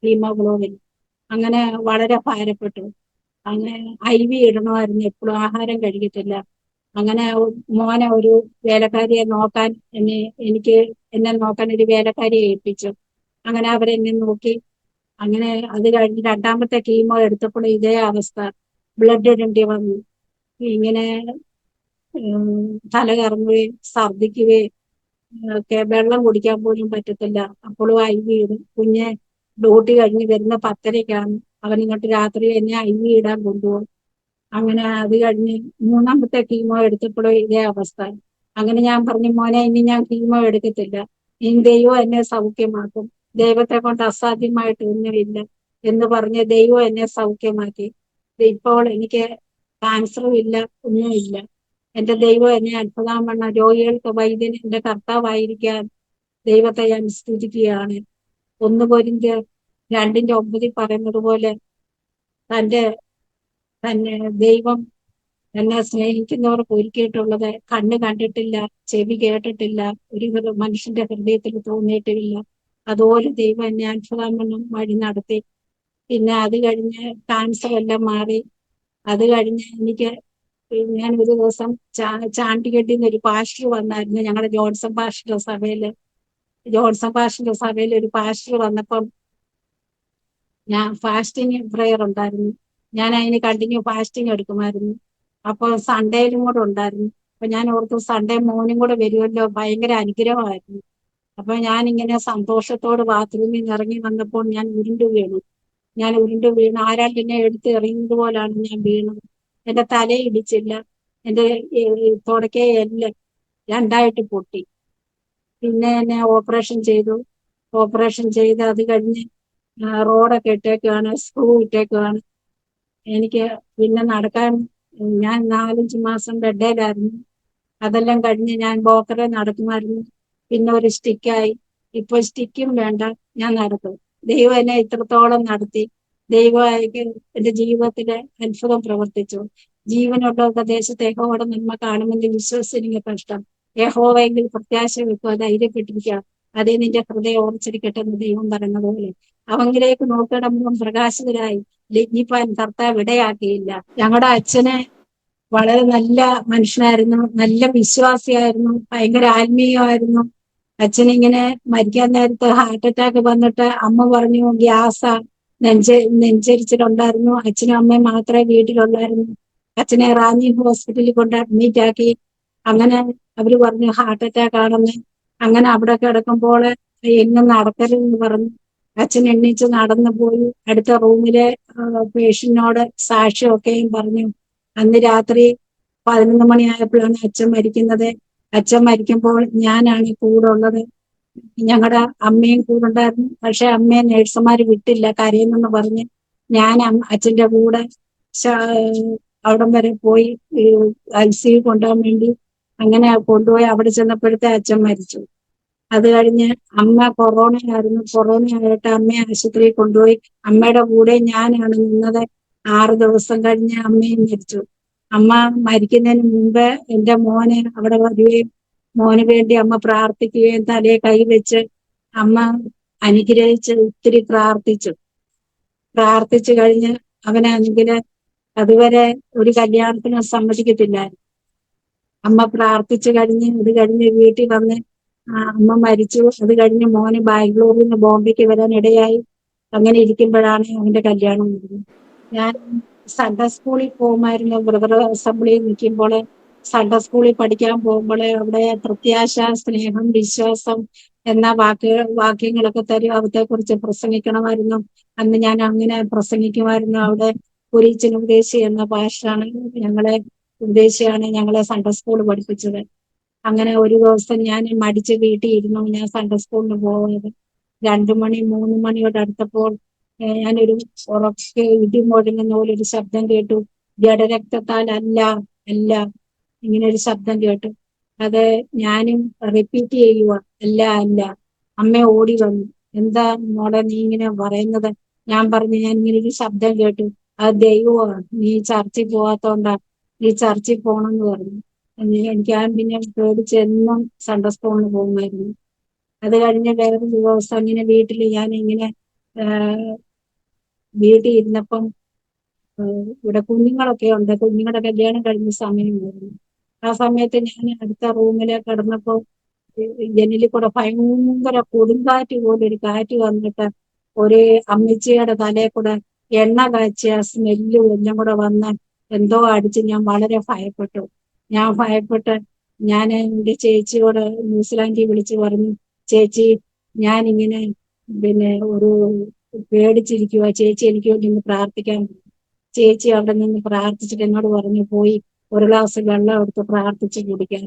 ഹീമോഗ്ലോബിൻ. അങ്ങനെ വളരെ ഭാരപ്പെട്ടു. അങ്ങനെ IV ഇടണമായിരുന്നു. എപ്പോഴും ആഹാരം കഴിക്കത്തില്ല. അങ്ങനെ മോനെ ഒരു വേലക്കാരിയെ നോക്കാൻ എന്നെ നോക്കാൻ ഒരു വേലക്കാരിയെ ഏൽപ്പിച്ചു. അങ്ങനെ അവരെന്നെ നോക്കി. അങ്ങനെ അത് കഴിഞ്ഞ് 2ാമത്തെ കീമോ എടുത്തപ്പോൾ ഇതേ അവസ്ഥ. ബ്ലഡ് ഇടേണ്ടി വന്നു. ഇങ്ങനെ തല കറങ്ങുകയും ഛർദിക്കുകയും ഒക്കെ, വെള്ളം കുടിക്കാൻ പോലും പറ്റത്തില്ല. അപ്പോഴും IV ഇടും. കുഞ്ഞ് ഡ്യൂട്ടി കഴിഞ്ഞ് വരുന്ന 10:30-ക്കാണ്. അവനിങ്ങോട്ട് രാത്രി എന്നെ IV ഇടാൻ കൊണ്ടുപോകും. അങ്ങനെ അത് കഴിഞ്ഞ് 3ാമത്തെ കീമോ എടുത്തപ്പോഴും ഇതേ അവസ്ഥ. അങ്ങനെ ഞാൻ പറഞ്ഞു, മോനെ, ഇനി ഞാൻ കീമോ എടുക്കത്തില്ല, ഇനി ദൈവം എന്നെ സൗഖ്യമാക്കും. ദൈവത്തെ കൊണ്ട് അസാധ്യമായിട്ട് ഒന്നുമില്ല എന്ന് പറഞ്ഞ് ദൈവം എന്നെ സൗഖ്യമാക്കി. ഇപ്പോൾ എനിക്ക് ക്യാൻസറും ഇല്ല, ഒന്നുമില്ല. എന്റെ ദൈവം എന്നെ അത്ഭുതം രോഗികൾക്ക് വൈദ്യൻ എന്റെ കർത്താവായിരിക്കാൻ ദൈവത്തെ ഞാൻ സ്തുതിക്കുകയാണ്. 1 കൊരിന്ത്യർ 2:9 പറയുന്നത് പോലെ തന്റെ തന്നെ ദൈവം എന്നെ സ്നേഹിക്കുന്നവർക്ക് ഒരുക്കിയിട്ടുള്ളത് കണ്ണ് കണ്ടിട്ടില്ല, ചെവി കേട്ടിട്ടില്ല, ഒരു മനുഷ്യന്റെ ഹൃദയത്തിൽ തോന്നിയിട്ടില്ല. അതുപോലെ ദൈവം എന്നെ അത്ഭുതം വഴി നടത്തി. പിന്നെ അത് കഴിഞ്ഞ് ക്യാൻസർ എല്ലാം മാറി. അത് കഴിഞ്ഞ് എനിക്ക് ഞാൻ ഒരു ദിവസം ചാണ്ടികെട്ടിന്ന് ഒരു പാസ്റ്റർ വന്നായിരുന്നു. ഞങ്ങളുടെ ജോൺസൺ പാസ്റ്റർ സഭയിൽ ഒരു പാസ്റ്റർ വന്നപ്പം ഞാൻ ഫാസ്റ്റിംഗ് പ്രെയർ ഉണ്ടായിരുന്നു. ഞാൻ അതിന് കണ്ടിന്യൂ ഫാസ്റ്റിംഗ് എടുക്കുമായിരുന്നു. അപ്പോൾ സൺഡേയിലും കൂടെ ഉണ്ടായിരുന്നു. അപ്പൊ ഞാൻ ഓർത്തു സൺഡേ മോർണിംഗ് കൂടെ വരുമല്ലോ, ഭയങ്കര അനുഗ്രഹമായിരുന്നു. അപ്പൊ ഞാൻ ഇങ്ങനെ സന്തോഷത്തോട് ബാത്റൂമിൽ നിന്ന് ഇറങ്ങി വന്നപ്പോൾ ഞാൻ ഉരുണ്ടു വീണു. ആരാൾ എന്നെ എടുത്ത് എറിയുന്നത് പോലാണ് ഞാൻ വീണത്. എന്റെ തലയിടിച്ചില്ല, എന്റെ തുടക്കേ എല്ലാം 2ആയിട്ട് പൊട്ടി. പിന്നെ എന്നെ ഓപ്പറേഷൻ ചെയ്ത് അത് കഴിഞ്ഞ് റോഡൊക്കെ ഇട്ടേക്കുവാണ്, സ്ക്രൂ ഇട്ടേക്കുവാണ്. എനിക്ക് പിന്നെ നടക്കാൻ ഞാൻ 4-5 മാസം ബെഡേലായിരുന്നു. അതെല്ലാം കഴിഞ്ഞ് ഞാൻ ബോക്കറെ നടക്കുമായിരുന്നു. പിന്നെ ഒരു സ്റ്റിക്കായി. ഇപ്പൊ സ്റ്റിക്കും വേണ്ട, ഞാൻ നടക്കും. ദൈവം എന്നെ ഇത്രത്തോളം നടത്തി. ദൈവമായിട്ട് എന്റെ ജീവിതത്തിലെ അത്ഭുതം പ്രവർത്തിച്ചു. ജീവനുള്ള ഉപദേശത്തെ യഹോവയുടെ നന്മ കാണുമെന്ന് വിശ്വസിച്ചിരിക്കുക കഷ്ടം. യഹോവയെങ്കിൽ പ്രത്യാശ വെക്കുക, ധൈര്യപ്പെട്ടിരിക്കുക. അതേ നിന്റെ ഹൃദയം ഓർച്ചിരിക്കട്ടെ എന്ന് ദൈവം പറയുന്നത് പോലെ അവങ്കിലേക്ക് നോക്കിയിടുമ്പോൾ പ്രകാശിതരായി ലജ്ജിപ്പാൻ കർത്താവ് ഇടയാക്കിയില്ല. ഞങ്ങളുടെ അച്ഛനെ വളരെ നല്ല മനുഷ്യനായിരുന്നു, നല്ല വിശ്വാസിയായിരുന്നു, ഭയങ്കര ആത്മീയമായിരുന്നു. അച്ഛനിങ്ങനെ മരിക്കാൻ നേരത്ത് ഹാർട്ട് അറ്റാക്ക് വന്നിട്ട് അമ്മ പറഞ്ഞു ഗ്യാസാ, നെഞ്ചരിച്ചിട്ടുണ്ടായിരുന്നു. അച്ഛനും അമ്മയും മാത്രമേ വീട്ടിലുണ്ടായിരുന്നു. അച്ഛനെ റാന്നി ഹോസ്പിറ്റലിൽ കൊണ്ട് അഡ്മിറ്റ് ആക്കി. അങ്ങനെ അവര് പറഞ്ഞു ഹാർട്ട് അറ്റാക്ക് ആണെന്ന്. അങ്ങനെ അവിടെ കിടക്കുമ്പോൾ എങ്ങും നടക്കരുതെന്ന് പറഞ്ഞു. അച്ഛൻ എണ്ണീച്ച് നടന്നു പോയി. അടുത്ത റൂമിലെ പേഷ്യന്റിനോട് സാക്ഷ്യമൊക്കെയും പറഞ്ഞു. അന്ന് രാത്രി 11 മണിയായപ്പോഴാണ് അച്ഛൻ മരിക്കുന്നത്. അച്ഛൻ മരിക്കുമ്പോൾ ഞാനാണ് കൂടെ ഉള്ളത്. ഞങ്ങളുടെ അമ്മയും കൂടെ ഉണ്ടായിരുന്നു. പക്ഷെ അമ്മയെ നേഴ്സുമാര് വിട്ടില്ല, കരയുന്നെന്ന് പറഞ്ഞ്. ഞാൻ അച്ഛന്റെ കൂടെ അവിടം വരെ പോയി ICU കൊണ്ടുപോകാൻ വേണ്ടി. അങ്ങനെ കൊണ്ടുപോയി അവിടെ ചെന്നപ്പോഴത്തെ അച്ഛൻ മരിച്ചു. അത് കഴിഞ്ഞ് അമ്മ കൊറോണയായിട്ട് അമ്മയെ ആശുപത്രിയിൽ കൊണ്ടുപോയി. അമ്മയുടെ കൂടെ ഞാനാണ് നിന്നത്. 6 ദിവസം കഴിഞ്ഞ് അമ്മയും മരിച്ചു. അമ്മ മരിക്കുന്നതിന് മുമ്പ് എന്റെ മോനെ അവിടെ വരികയും മോന് വേണ്ടി അമ്മ പ്രാർത്ഥിക്കുകയും തലയെ കൈവച്ച് അമ്മ അനുഗ്രഹിച്ച് ഒത്തിരി പ്രാർത്ഥിച്ചു കഴിഞ്ഞ് അവനാണെങ്കില് അതുവരെ ഒരു കല്യാണത്തിന് സമ്മതിക്കത്തില്ലായിരുന്നു. അമ്മ പ്രാർത്ഥിച്ചു കഴിഞ്ഞ് അത് കഴിഞ്ഞ് വീട്ടിൽ വന്ന് അമ്മ മരിച്ചു. അത് കഴിഞ്ഞ് മോന് ബാംഗ്ലൂരിൽ നിന്ന് ബോംബെക്ക് വരാൻ ഇടയായി. അങ്ങനെ ഇരിക്കുമ്പോഴാണ് അവന്റെ കല്യാണം വരുന്നത്. ഞാൻ സൺഡേ സ്കൂളിൽ പോകുമായിരുന്നു. ബ്രദർ അസംബ്ലിയിൽ നിൽക്കുമ്പോൾ സൺഡേ സ്കൂളിൽ പഠിക്കാൻ പോകുമ്പോൾ അവിടെ പ്രത്യാശ, സ്നേഹം, വിശ്വാസം എന്ന വാക്യങ്ങളൊക്കെ തരും. അവത്തെ കുറിച്ച് പ്രസംഗിക്കണമായിരുന്നു. അന്ന് ഞാൻ അങ്ങനെ പ്രസംഗിക്കുമായിരുന്നു. അവിടെ കുരീച്ചൻ ഉപദേശി എന്ന പാസ്റ്ററാണ് ഞങ്ങളെ സൺഡേ സ്കൂൾ പഠിപ്പിച്ചത്. അങ്ങനെ ഒരു ദിവസം ഞാൻ മടിച്ച് വീട്ടിൽ ഇരുന്നു. ഞാൻ സൺഡേ സ്കൂളിന് പോകുന്നത് 2 മണി 3 മണിയോട് അടുത്തപ്പോൾ ഞാനൊരു ഉറക്കെ ഇടിമുഴങ്ങുന്ന പോലെ ഒരു ശബ്ദം കേട്ടു. ജഡരക്തത്താൽ അല്ല അല്ല, ഇങ്ങനെ ഒരു ശബ്ദം കേട്ടു. അത് ഞാനും റിപ്പീറ്റ് ചെയ്യുക, അല്ല അല്ല. അമ്മ ഓടി വന്നു. എന്താ മോളെ നീ ഇങ്ങനെ പറയുന്നത്? ഞാൻ പറഞ്ഞു ഞാൻ ഇങ്ങനെ ഒരു ശബ്ദം കേട്ടു, അത് ദൈവമാണ്, നീ ചർച്ചിൽ പോവാത്തോണ്ടാ, നീ ചർച്ചിൽ പോണെന്ന് പറഞ്ഞു. എനിക്ക് പിന്നെ പേടിച്ച് എന്നും സൺഡേ സ്കൂളിന് പോകുമായിരുന്നു. അത് കഴിഞ്ഞ് വേറൊരു ദിവസം ഇങ്ങനെ വീട്ടിൽ ഞാൻ ഇങ്ങനെ വീട്ടിൽ ഇരുന്നപ്പം ഇവിടെ കുഞ്ഞുങ്ങളൊക്കെ ഉണ്ട്. കുഞ്ഞുങ്ങളുടെ കല്യാണം കഴിഞ്ഞ സമയമായിരുന്നു. ആ സമയത്ത് ഞാൻ അടുത്ത റൂമിൽ കിടന്നപ്പോ ജനലിൽ കൂടെ ഭയങ്കര കൊടുങ്കാറ്റ് പോലെ ഒരു കാറ്റ് വന്നിട്ട് ഒരു അമ്മച്ചിയുടെ തലയിൽ കൂടെ എണ്ണ കാച്ചിയ സ്മെല്ലും എല്ലാം കൂടെ വന്ന് എന്തോ അടിച്ച് ഞാൻ വളരെ ഭയപ്പെട്ടു. ഞാൻ എന്റെ ചേച്ചിയോട് ന്യൂസിലാൻഡിൽ വിളിച്ച് പറഞ്ഞു, ചേച്ചി ഞാനിങ്ങനെ പിന്നെ ഒരു പേടിച്ചിരിക്കുക, ചേച്ചി എനിക്ക് വേണ്ടി ഒന്ന് പ്രാർത്ഥിക്കാൻ. ചേച്ചി അവിടെ നിന്ന് പ്രാർത്ഥിച്ചിട്ട് എന്നോട് പറഞ്ഞു പോയി ഒരു ഗ്ലാസ് വെള്ളം എടുത്ത് പ്രാർത്ഥിച്ച് കുടിക്കാൻ.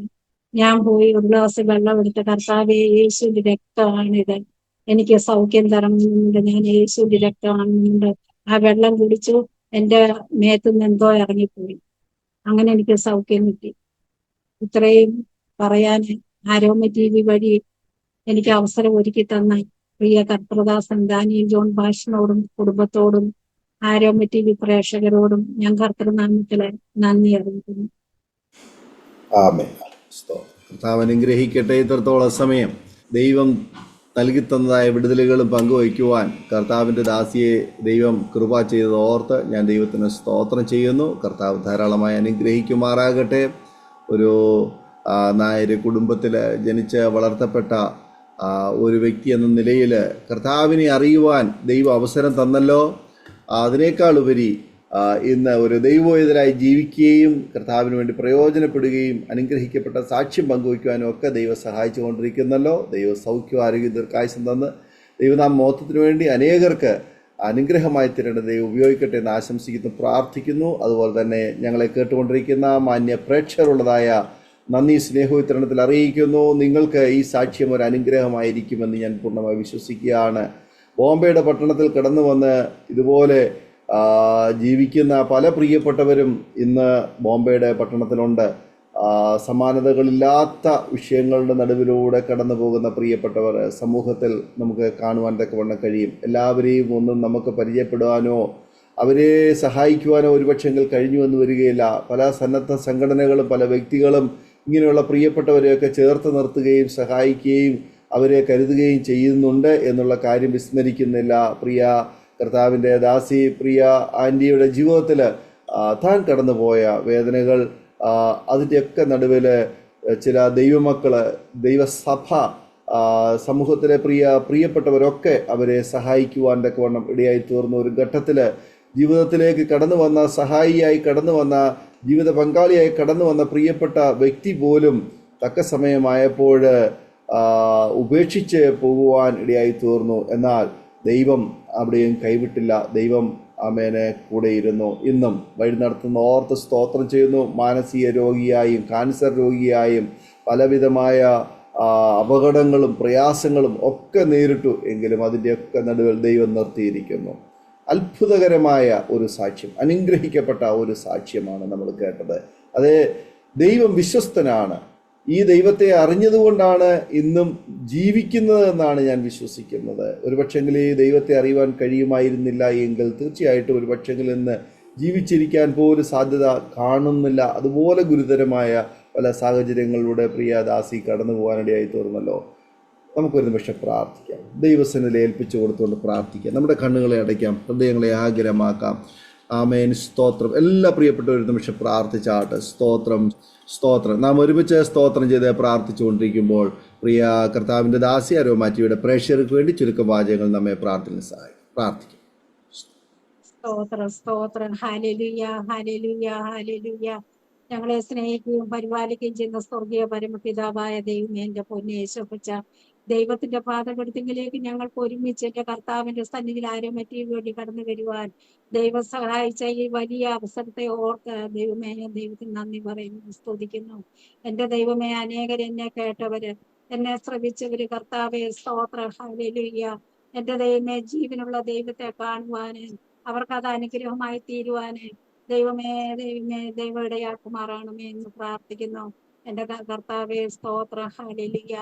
ഞാൻ പോയി ഒരു ഗ്ലാസ് വെള്ളം എടുത്ത് കർത്താവേ യേശുവിന്റെ രക്തമാണിത്, എനിക്ക് സൗഖ്യം തരണമെന്നുണ്ട്. ഞാൻ യേശുവിന്റെ രക്തമാണെന്നുണ്ട്. ആ വെള്ളം കുടിച്ചു, എന്റെ മേത്തുനിന്ന് എന്തോ ഇറങ്ങിപ്പോയി. അങ്ങനെ എനിക്ക് സൗഖ്യം കിട്ടി. ഇത്രയും പറയാൻ ആരോമ TV വഴി എനിക്ക് അവസരം ഒരുക്കി തന്ന പ്രിയ കർത്തൃദാസൻ ദാനിയേൽ ജോൺ ഭാഷനോടും കുടുംബത്തോടും ആരോമ TV പ്രേക്ഷകരോടും ഞാൻ കർത്തൃനാമത്തില് നന്ദി അറിയിക്കുന്നു. ആമേൻ. കർത്താവ് അനുഗ്രഹിക്കട്ടെ. ഇത്രത്തോളം സമയം ദൈവം നൽകിത്തന്നതായ വിടുതലുകളും പങ്കുവയ്ക്കുവാൻ കർത്താവിൻ്റെ ദാസിയെ ദൈവം കൃപ ചെയ്തത് ഓർത്ത് ഞാൻ ദൈവത്തിന് സ്തോത്രം ചെയ്യുന്നു. കർത്താവ് ധാരാളമായി അനുഗ്രഹിക്കുമാറാകട്ടെ. ഒരു നായർ കുടുംബത്തിൽ ജനിച്ച് വളർത്തപ്പെട്ട ഒരു വ്യക്തി എന്ന നിലയിൽ കർത്താവിനെ അറിയുവാൻ ദൈവം അവസരം തന്നല്ലോ. അതിനേക്കാൾ ഉപരി ഇന്ന് ഒരു ദൈവോഹിതരായി ജീവിക്കുകയും കർത്താവിന് വേണ്ടി പ്രയോജനപ്പെടുകയും അനുഗ്രഹിക്കപ്പെട്ട സാക്ഷ്യം പങ്കുവയ്ക്കുവാനും ഒക്കെ ദൈവം സഹായിച്ചു കൊണ്ടിരിക്കുന്നല്ലോ. ദൈവം സൗഖ്യം ആരോഗ്യ ദീർഘായുസ്സം തന്ന് ദൈവനാം മഹത്വത്തിന് വേണ്ടി അനേകർക്ക് അനുഗ്രഹമായി തീരേണ്ട ദൈവം ഉപയോഗിക്കട്ടെ എന്ന് ആശംസിക്കുന്നു, പ്രാർത്ഥിക്കുന്നു. അതുപോലെ തന്നെ ഞങ്ങളെ കേട്ടുകൊണ്ടിരിക്കുന്ന മാന്യ പ്രേക്ഷകരുള്ളതായ നന്ദി സ്നേഹവിതരണത്തിൽ അറിയിക്കുന്നു. നിങ്ങൾക്ക് ഈ സാക്ഷ്യം ഒരു അനുഗ്രഹമായിരിക്കുമെന്ന് ഞാൻ പൂർണ്ണമായി വിശ്വസിക്കുകയാണ്. ബോംബെയുടെ പട്ടണത്തിൽ കടന്നു വന്ന് ഇതുപോലെ ജീവിക്കുന്ന പല പ്രിയപ്പെട്ടവരും ഇന്ന് ബോംബെയുടെ പട്ടണത്തിലുണ്ട്. സമാനതകളില്ലാത്ത വിഷയങ്ങളുടെ നടുവിലൂടെ കടന്നു പോകുന്ന പ്രിയപ്പെട്ടവർ സമൂഹത്തിൽ നമുക്ക് കാണുവാൻ തക്കവണ്ണം കഴിയും. എല്ലാവരെയും ഒന്നും നമുക്ക് പരിചയപ്പെടുവാനോ അവരെ സഹായിക്കുവാനോ ഒരുപക്ഷെങ്കിൽ കഴിഞ്ഞു എന്ന് വരികയില്ല. പല സന്നദ്ധ സംഘടനകളും പല വ്യക്തികളും ഇങ്ങനെയുള്ള പ്രിയപ്പെട്ടവരെയൊക്കെ ചേർത്ത് നിർത്തുകയും സഹായിക്കുകയും അവരെ കരുതുകയും ചെയ്യുന്നുണ്ട് എന്നുള്ള കാര്യം വിസ്മരിക്കുന്നില്ല. പ്രിയ കർത്താവിൻ്റെ ദാസി പ്രിയ ആൻറ്റിയുടെ ജീവിതത്തിൽ താൻ കടന്നുപോയ വേദനകൾ, അതിൻ്റെയൊക്കെ നടുവിൽ ചില ദൈവമക്കൾ, ദൈവസഭ, സമൂഹത്തിലെ പ്രിയപ്പെട്ടവരൊക്കെ അവരെ സഹായിക്കുവാൻ തക്കവണ്ണം ഇടയായി തീർന്ന ഒരു ഘട്ടത്തിൽ ജീവിതത്തിലേക്ക് കടന്നു വന്ന, സഹായിയായി കടന്നു വന്ന, ജീവിത പങ്കാളിയായി കടന്നു വന്ന പ്രിയപ്പെട്ട വ്യക്തി പോലും തക്ക സമയമായപ്പോൾ ഉപേക്ഷിച്ച് പോകുവാൻ ഇടയായി തീർന്നു. എന്നാൽ ദൈവം അവിടെയും കൈവിട്ടില്ല. ദൈവം ആമേനെ കൂടെയിരുന്നു. ഇന്നും വഴി നടത്തുന്ന ഓർത്ത് സ്തോത്രം ചെയ്യുന്നു. മാനസിക രോഗിയായും കാൻസർ രോഗിയായും പലവിധമായ അപകടങ്ങളും പ്രയാസങ്ങളും ഒക്കെ നേരിട്ടു. എങ്കിലും അതിൻ്റെയൊക്കെ നടുവിൽ ദൈവം നിർത്തിയിരിക്കുന്നു. അത്ഭുതകരമായ ഒരു സാക്ഷ്യം, അനുഗ്രഹിക്കപ്പെട്ട ഒരു സാക്ഷ്യമാണ് നമ്മൾ കേട്ടത്. അത് ദൈവം വിശ്വസ്തനാണ്. ഈ ദൈവത്തെ അറിഞ്ഞതുകൊണ്ടാണ് ഇന്നും ജീവിക്കുന്നത് എന്നാണ് ഞാൻ വിശ്വസിക്കുന്നത്. ഒരുപക്ഷെങ്കിൽ ഈ ദൈവത്തെ അറിയുവാൻ കഴിയുമായിരുന്നില്ല എങ്കിൽ തീർച്ചയായിട്ടും ഒരുപക്ഷെങ്കിൽ ഇന്ന് ജീവിച്ചിരിക്കാൻ പോലും സാധ്യത കാണുന്നില്ല. അതുപോലെ ഗുരുതരമായ പല സാഹചര്യങ്ങളിലൂടെ പ്രിയദാസി കടന്നു പോകാനിടയായി തീർന്നല്ലോ. നമുക്കൊരു നിമിഷം പ്രാർത്ഥിക്കാം. ദൈവസന്നിധിയിൽ ഏൽപ്പിച്ചു കൊടുത്തുകൊണ്ട് പ്രാർത്ഥിക്കാം. നമ്മുടെ കണ്ണുകളെ അടയ്ക്കാം, ഹൃദയങ്ങളെ ആകുലമാക്കാം. ആമേൻ. സ്തോത്രം. എല്ലാ പ്രിയപ്പെട്ട ഒരു നിമിഷം പ്രാർത്ഥിച്ചാട്ട്. സ്തോത്രം, സ്തോത്രം. നാം ഒരുമിച്ച് സ്തോത്രം ചെയ്ത് പ്രാർത്ഥിച്ചുകൊണ്ടിരിക്കുമ്പോൾ പ്രിയ കർത്താവിൻ്റെ ദാസി അരോമ TVയുടെ പ്രേക്ഷകർക്ക് വേണ്ടി ചുരുക്കം വാചകങ്ങൾ നമ്മെ പ്രാർത്ഥിക്കും. സ്തോത്രം, സ്തോത്രം. Hallelujah, hallelujah, hallelujah. ഞങ്ങളെ സ്നേഹിക്കുകയും പരിപാലിക്കുകയും ചെയ്യുന്ന സ്വർഗീയ പരമപിതാവായ ദൈവമേ, എന്റെ പൊന്നെ യേശുപ്പച്ച, ദൈവത്തിന്റെ പാദപീഠത്തിലേക്ക് ഞങ്ങൾക്ക് ഒരുമിച്ച് എന്റെ കർത്താവിന്റെ സന്നിധിയിൽ ആരോമ TV വേണ്ടി കടന്നു വരുവാൻ ദൈവം സഹായിച്ച ഈ വലിയ അവസരത്തെ ഓർത്ത് ദൈവമേ, ഞാൻ ദൈവത്തിന് നന്ദി പറയുന്നു, സ്തുതിക്കുന്നു. എന്റെ ദൈവമേ, അനേകർ എന്നെ കേട്ടവര്, എന്നെ ശ്രവിച്ചവര്, കർത്താവേ സ്തോത്രം, ഹല്ലേലൂയ. എന്റെ ദൈവമേ, ജീവനുള്ള ദൈവത്തെ കാണുവാന്, അവർക്കത് അനുഗ്രഹമായി തീരുവാന് ദൈവമേ, ദൈവമേ, ദൈവം ഇടയാക്കുമാറാണമേ എന്ന് പ്രാർത്ഥിക്കുന്നു. എന്റെ കർത്താവേ സ്തോത്രം, ഹല്ലേലൂയ.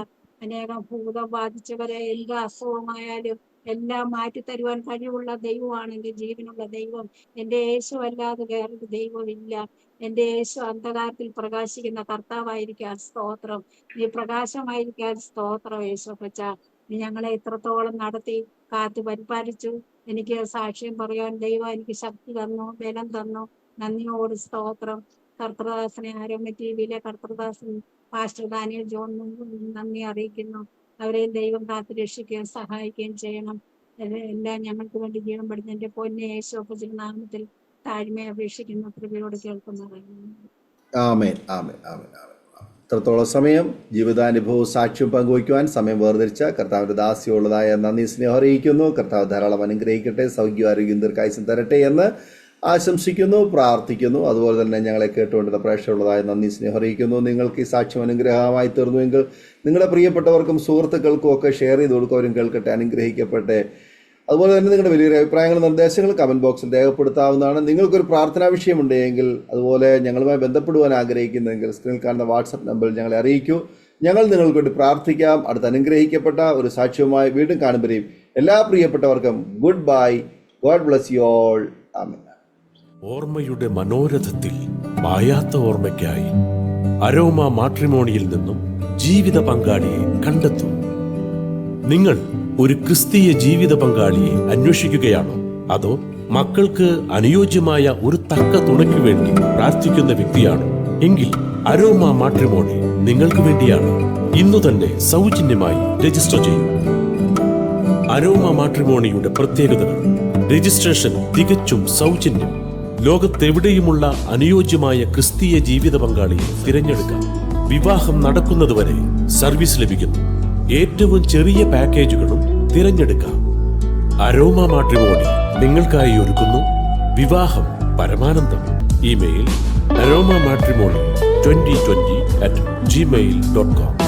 അനേകം ഭൂതം ബാധിച്ചവരെ എന്ത് അസുഖമായാലും എല്ലാം മാറ്റിത്തരുവാൻ കഴിവുള്ള ദൈവമാണ് എന്റെ ജീവനുള്ള ദൈവം. എന്റെ യേശു അല്ലാതെ വേറൊരു ദൈവമില്ല. എന്റെ യേശു അന്ധകാരത്തിൽ പ്രകാശിക്കുന്ന കർത്താവായിരിക്കാൻ സ്തോത്രം. നീ പ്രകാശമായിരിക്കാൻ സ്തോത്രം യേശുപ്പച്ച. നീ ഞങ്ങളെ ഇത്രത്തോളം നടത്തി കാത്തു പരിപാലിച്ചു. എനിക്ക് സാക്ഷ്യം പറയാൻ ദൈവം എനിക്ക് ശക്തി തന്നു, ബലം തന്നു. നന്ദിയോട് സ്തോത്രം. കർത്തൃദാസനെ ആരോമ TVയിലെ കർത്തൃദാസൻ പാസ്റ്റർ ദാനിയേൽ ജോൺ നന്ദി അറിയിക്കുന്നു. അവരെയും ദൈവം കാത്തു രക്ഷിക്കുകയും സഹായിക്കുകയും ചെയ്യണം. എല്ലാം ഞങ്ങൾക്ക് വേണ്ടി ജീവൻ പഠിച്ച എന്റെ പൊന്നെ യേശുവിന്റെ നാമത്തിൽ താഴ്മയെ അപേക്ഷിക്കുന്ന കൃപയോട് കേൾക്കുന്നതാണ്. ആമേൻ, ആമേൻ, ആമേൻ, ആമേൻ. ഇത്രത്തോളം സമയം ജീവിതാനുഭവവും സാക്ഷ്യം പങ്കുവയ്ക്കുവാൻ സമയം വേർതിരിച്ച കർത്താവിൻ്റെ ദാസിയുള്ളതായ നന്ദി സ്നേഹം അറിയിക്കുന്നു. കർത്താവ് ധാരാളം അനുഗ്രഹിക്കട്ടെ, സൗഖ്യം ആരോഗ്യം ദീർഘായുസ്സും തരട്ടെ എന്ന് ആശംസിക്കുന്നു, പ്രാർത്ഥിക്കുന്നു. അതുപോലെ തന്നെ ഞങ്ങളെ കേട്ടുകൊണ്ടിരുന്ന പ്രേക്ഷകരുള്ളതായ നന്ദി, സ്നേഹം അറിയിക്കുന്നു. നിങ്ങൾക്ക് ഈ സാക്ഷ്യം അനുഗ്രഹമായി തീർന്നുവെങ്കിൽ നിങ്ങളുടെ പ്രിയപ്പെട്ടവർക്കും സുഹൃത്തുക്കൾക്കും ഒക്കെ ഷെയർ ചെയ്ത് കൊടുക്കും, അവരും കേൾക്കട്ടെ, അനുഗ്രഹിക്കട്ടെ. അതുപോലെ തന്നെ നിങ്ങളുടെ വലിയ അഭിപ്രായങ്ങളും നിർദ്ദേശങ്ങളും കമൻറ്റ് ബോക്സിൽ രേഖപ്പെടുത്താവുന്നതാണ്. നിങ്ങൾക്കൊരു പ്രാർത്ഥനാ വിഷയമുണ്ടെങ്കിൽ, അതുപോലെ ഞങ്ങളുമായി ബന്ധപ്പെടുവാൻ ആഗ്രഹിക്കുന്നെങ്കിൽ സ്ക്രീനിൽ കാണുന്ന വാട്സപ്പ് നമ്പറിൽ ഞങ്ങളെ അറിയിക്കൂ. ഞങ്ങൾ നിങ്ങൾക്ക് വേണ്ടി പ്രാർത്ഥിക്കാം. അടുത്ത അനുഗ്രഹിക്കപ്പെട്ട ഒരു സാക്ഷ്യവുമായി വീണ്ടും കാണുമ്പോഴേയും എല്ലാ പ്രിയപ്പെട്ടവർക്കും good bye. God bless you all. Amen. ഓർമ്മയുടെ മനോരഥത്തിൽ മായാത്ത ഓർമ്മയ്ക്കായി അരോമ മാട്രിമോണിയിൽ നിന്നും ജീവിത പങ്കാളിയെ കണ്ടെത്തൂ. നിങ്ങൾ ഒരു ക്രിസ്തീയ ജീവിത പങ്കാളിയെ അന്വേഷിക്കുകയാണോ? അതോ മക്കൾക്ക് അനുയോജ്യമായ ഒരു തക്ക തുണയ്ക്ക് വേണ്ടി പ്രാർത്ഥിക്കുന്ന വ്യക്തിയാണോ? എങ്കിൽ അരോമ മാട്രിമോണി നിങ്ങൾക്ക് വേണ്ടിയാണ്. ഇന്നു തന്നെ സൗജന്യമായി രജിസ്റ്റർ ചെയ്യൂ. അരോമ മാട്രിമോണിയുടെ പ്രത്യേകതകൾ: രജിസ്ട്രേഷൻ തികച്ചും സൗജന്യം. ലോകത്തെവിടെയുമുള്ള അനുയോജ്യമായ ക്രിസ്തീയ ജീവിത പങ്കാളിയെ തിരഞ്ഞെടുക്കാം. വിവാഹം നടക്കുന്നതുവരെ സർവീസ് ലഭിക്കുന്നു. ഏറ്റവും ചെറിയ പാക്കേജുകളും തിരഞ്ഞെടുക്കാം. അരോമ മാട്രിമോണി നിങ്ങൾക്കായി ഒരുക്കുന്നു വിവാഹം പരമാനന്ദം. Email aroma matrimony2020@gmail.com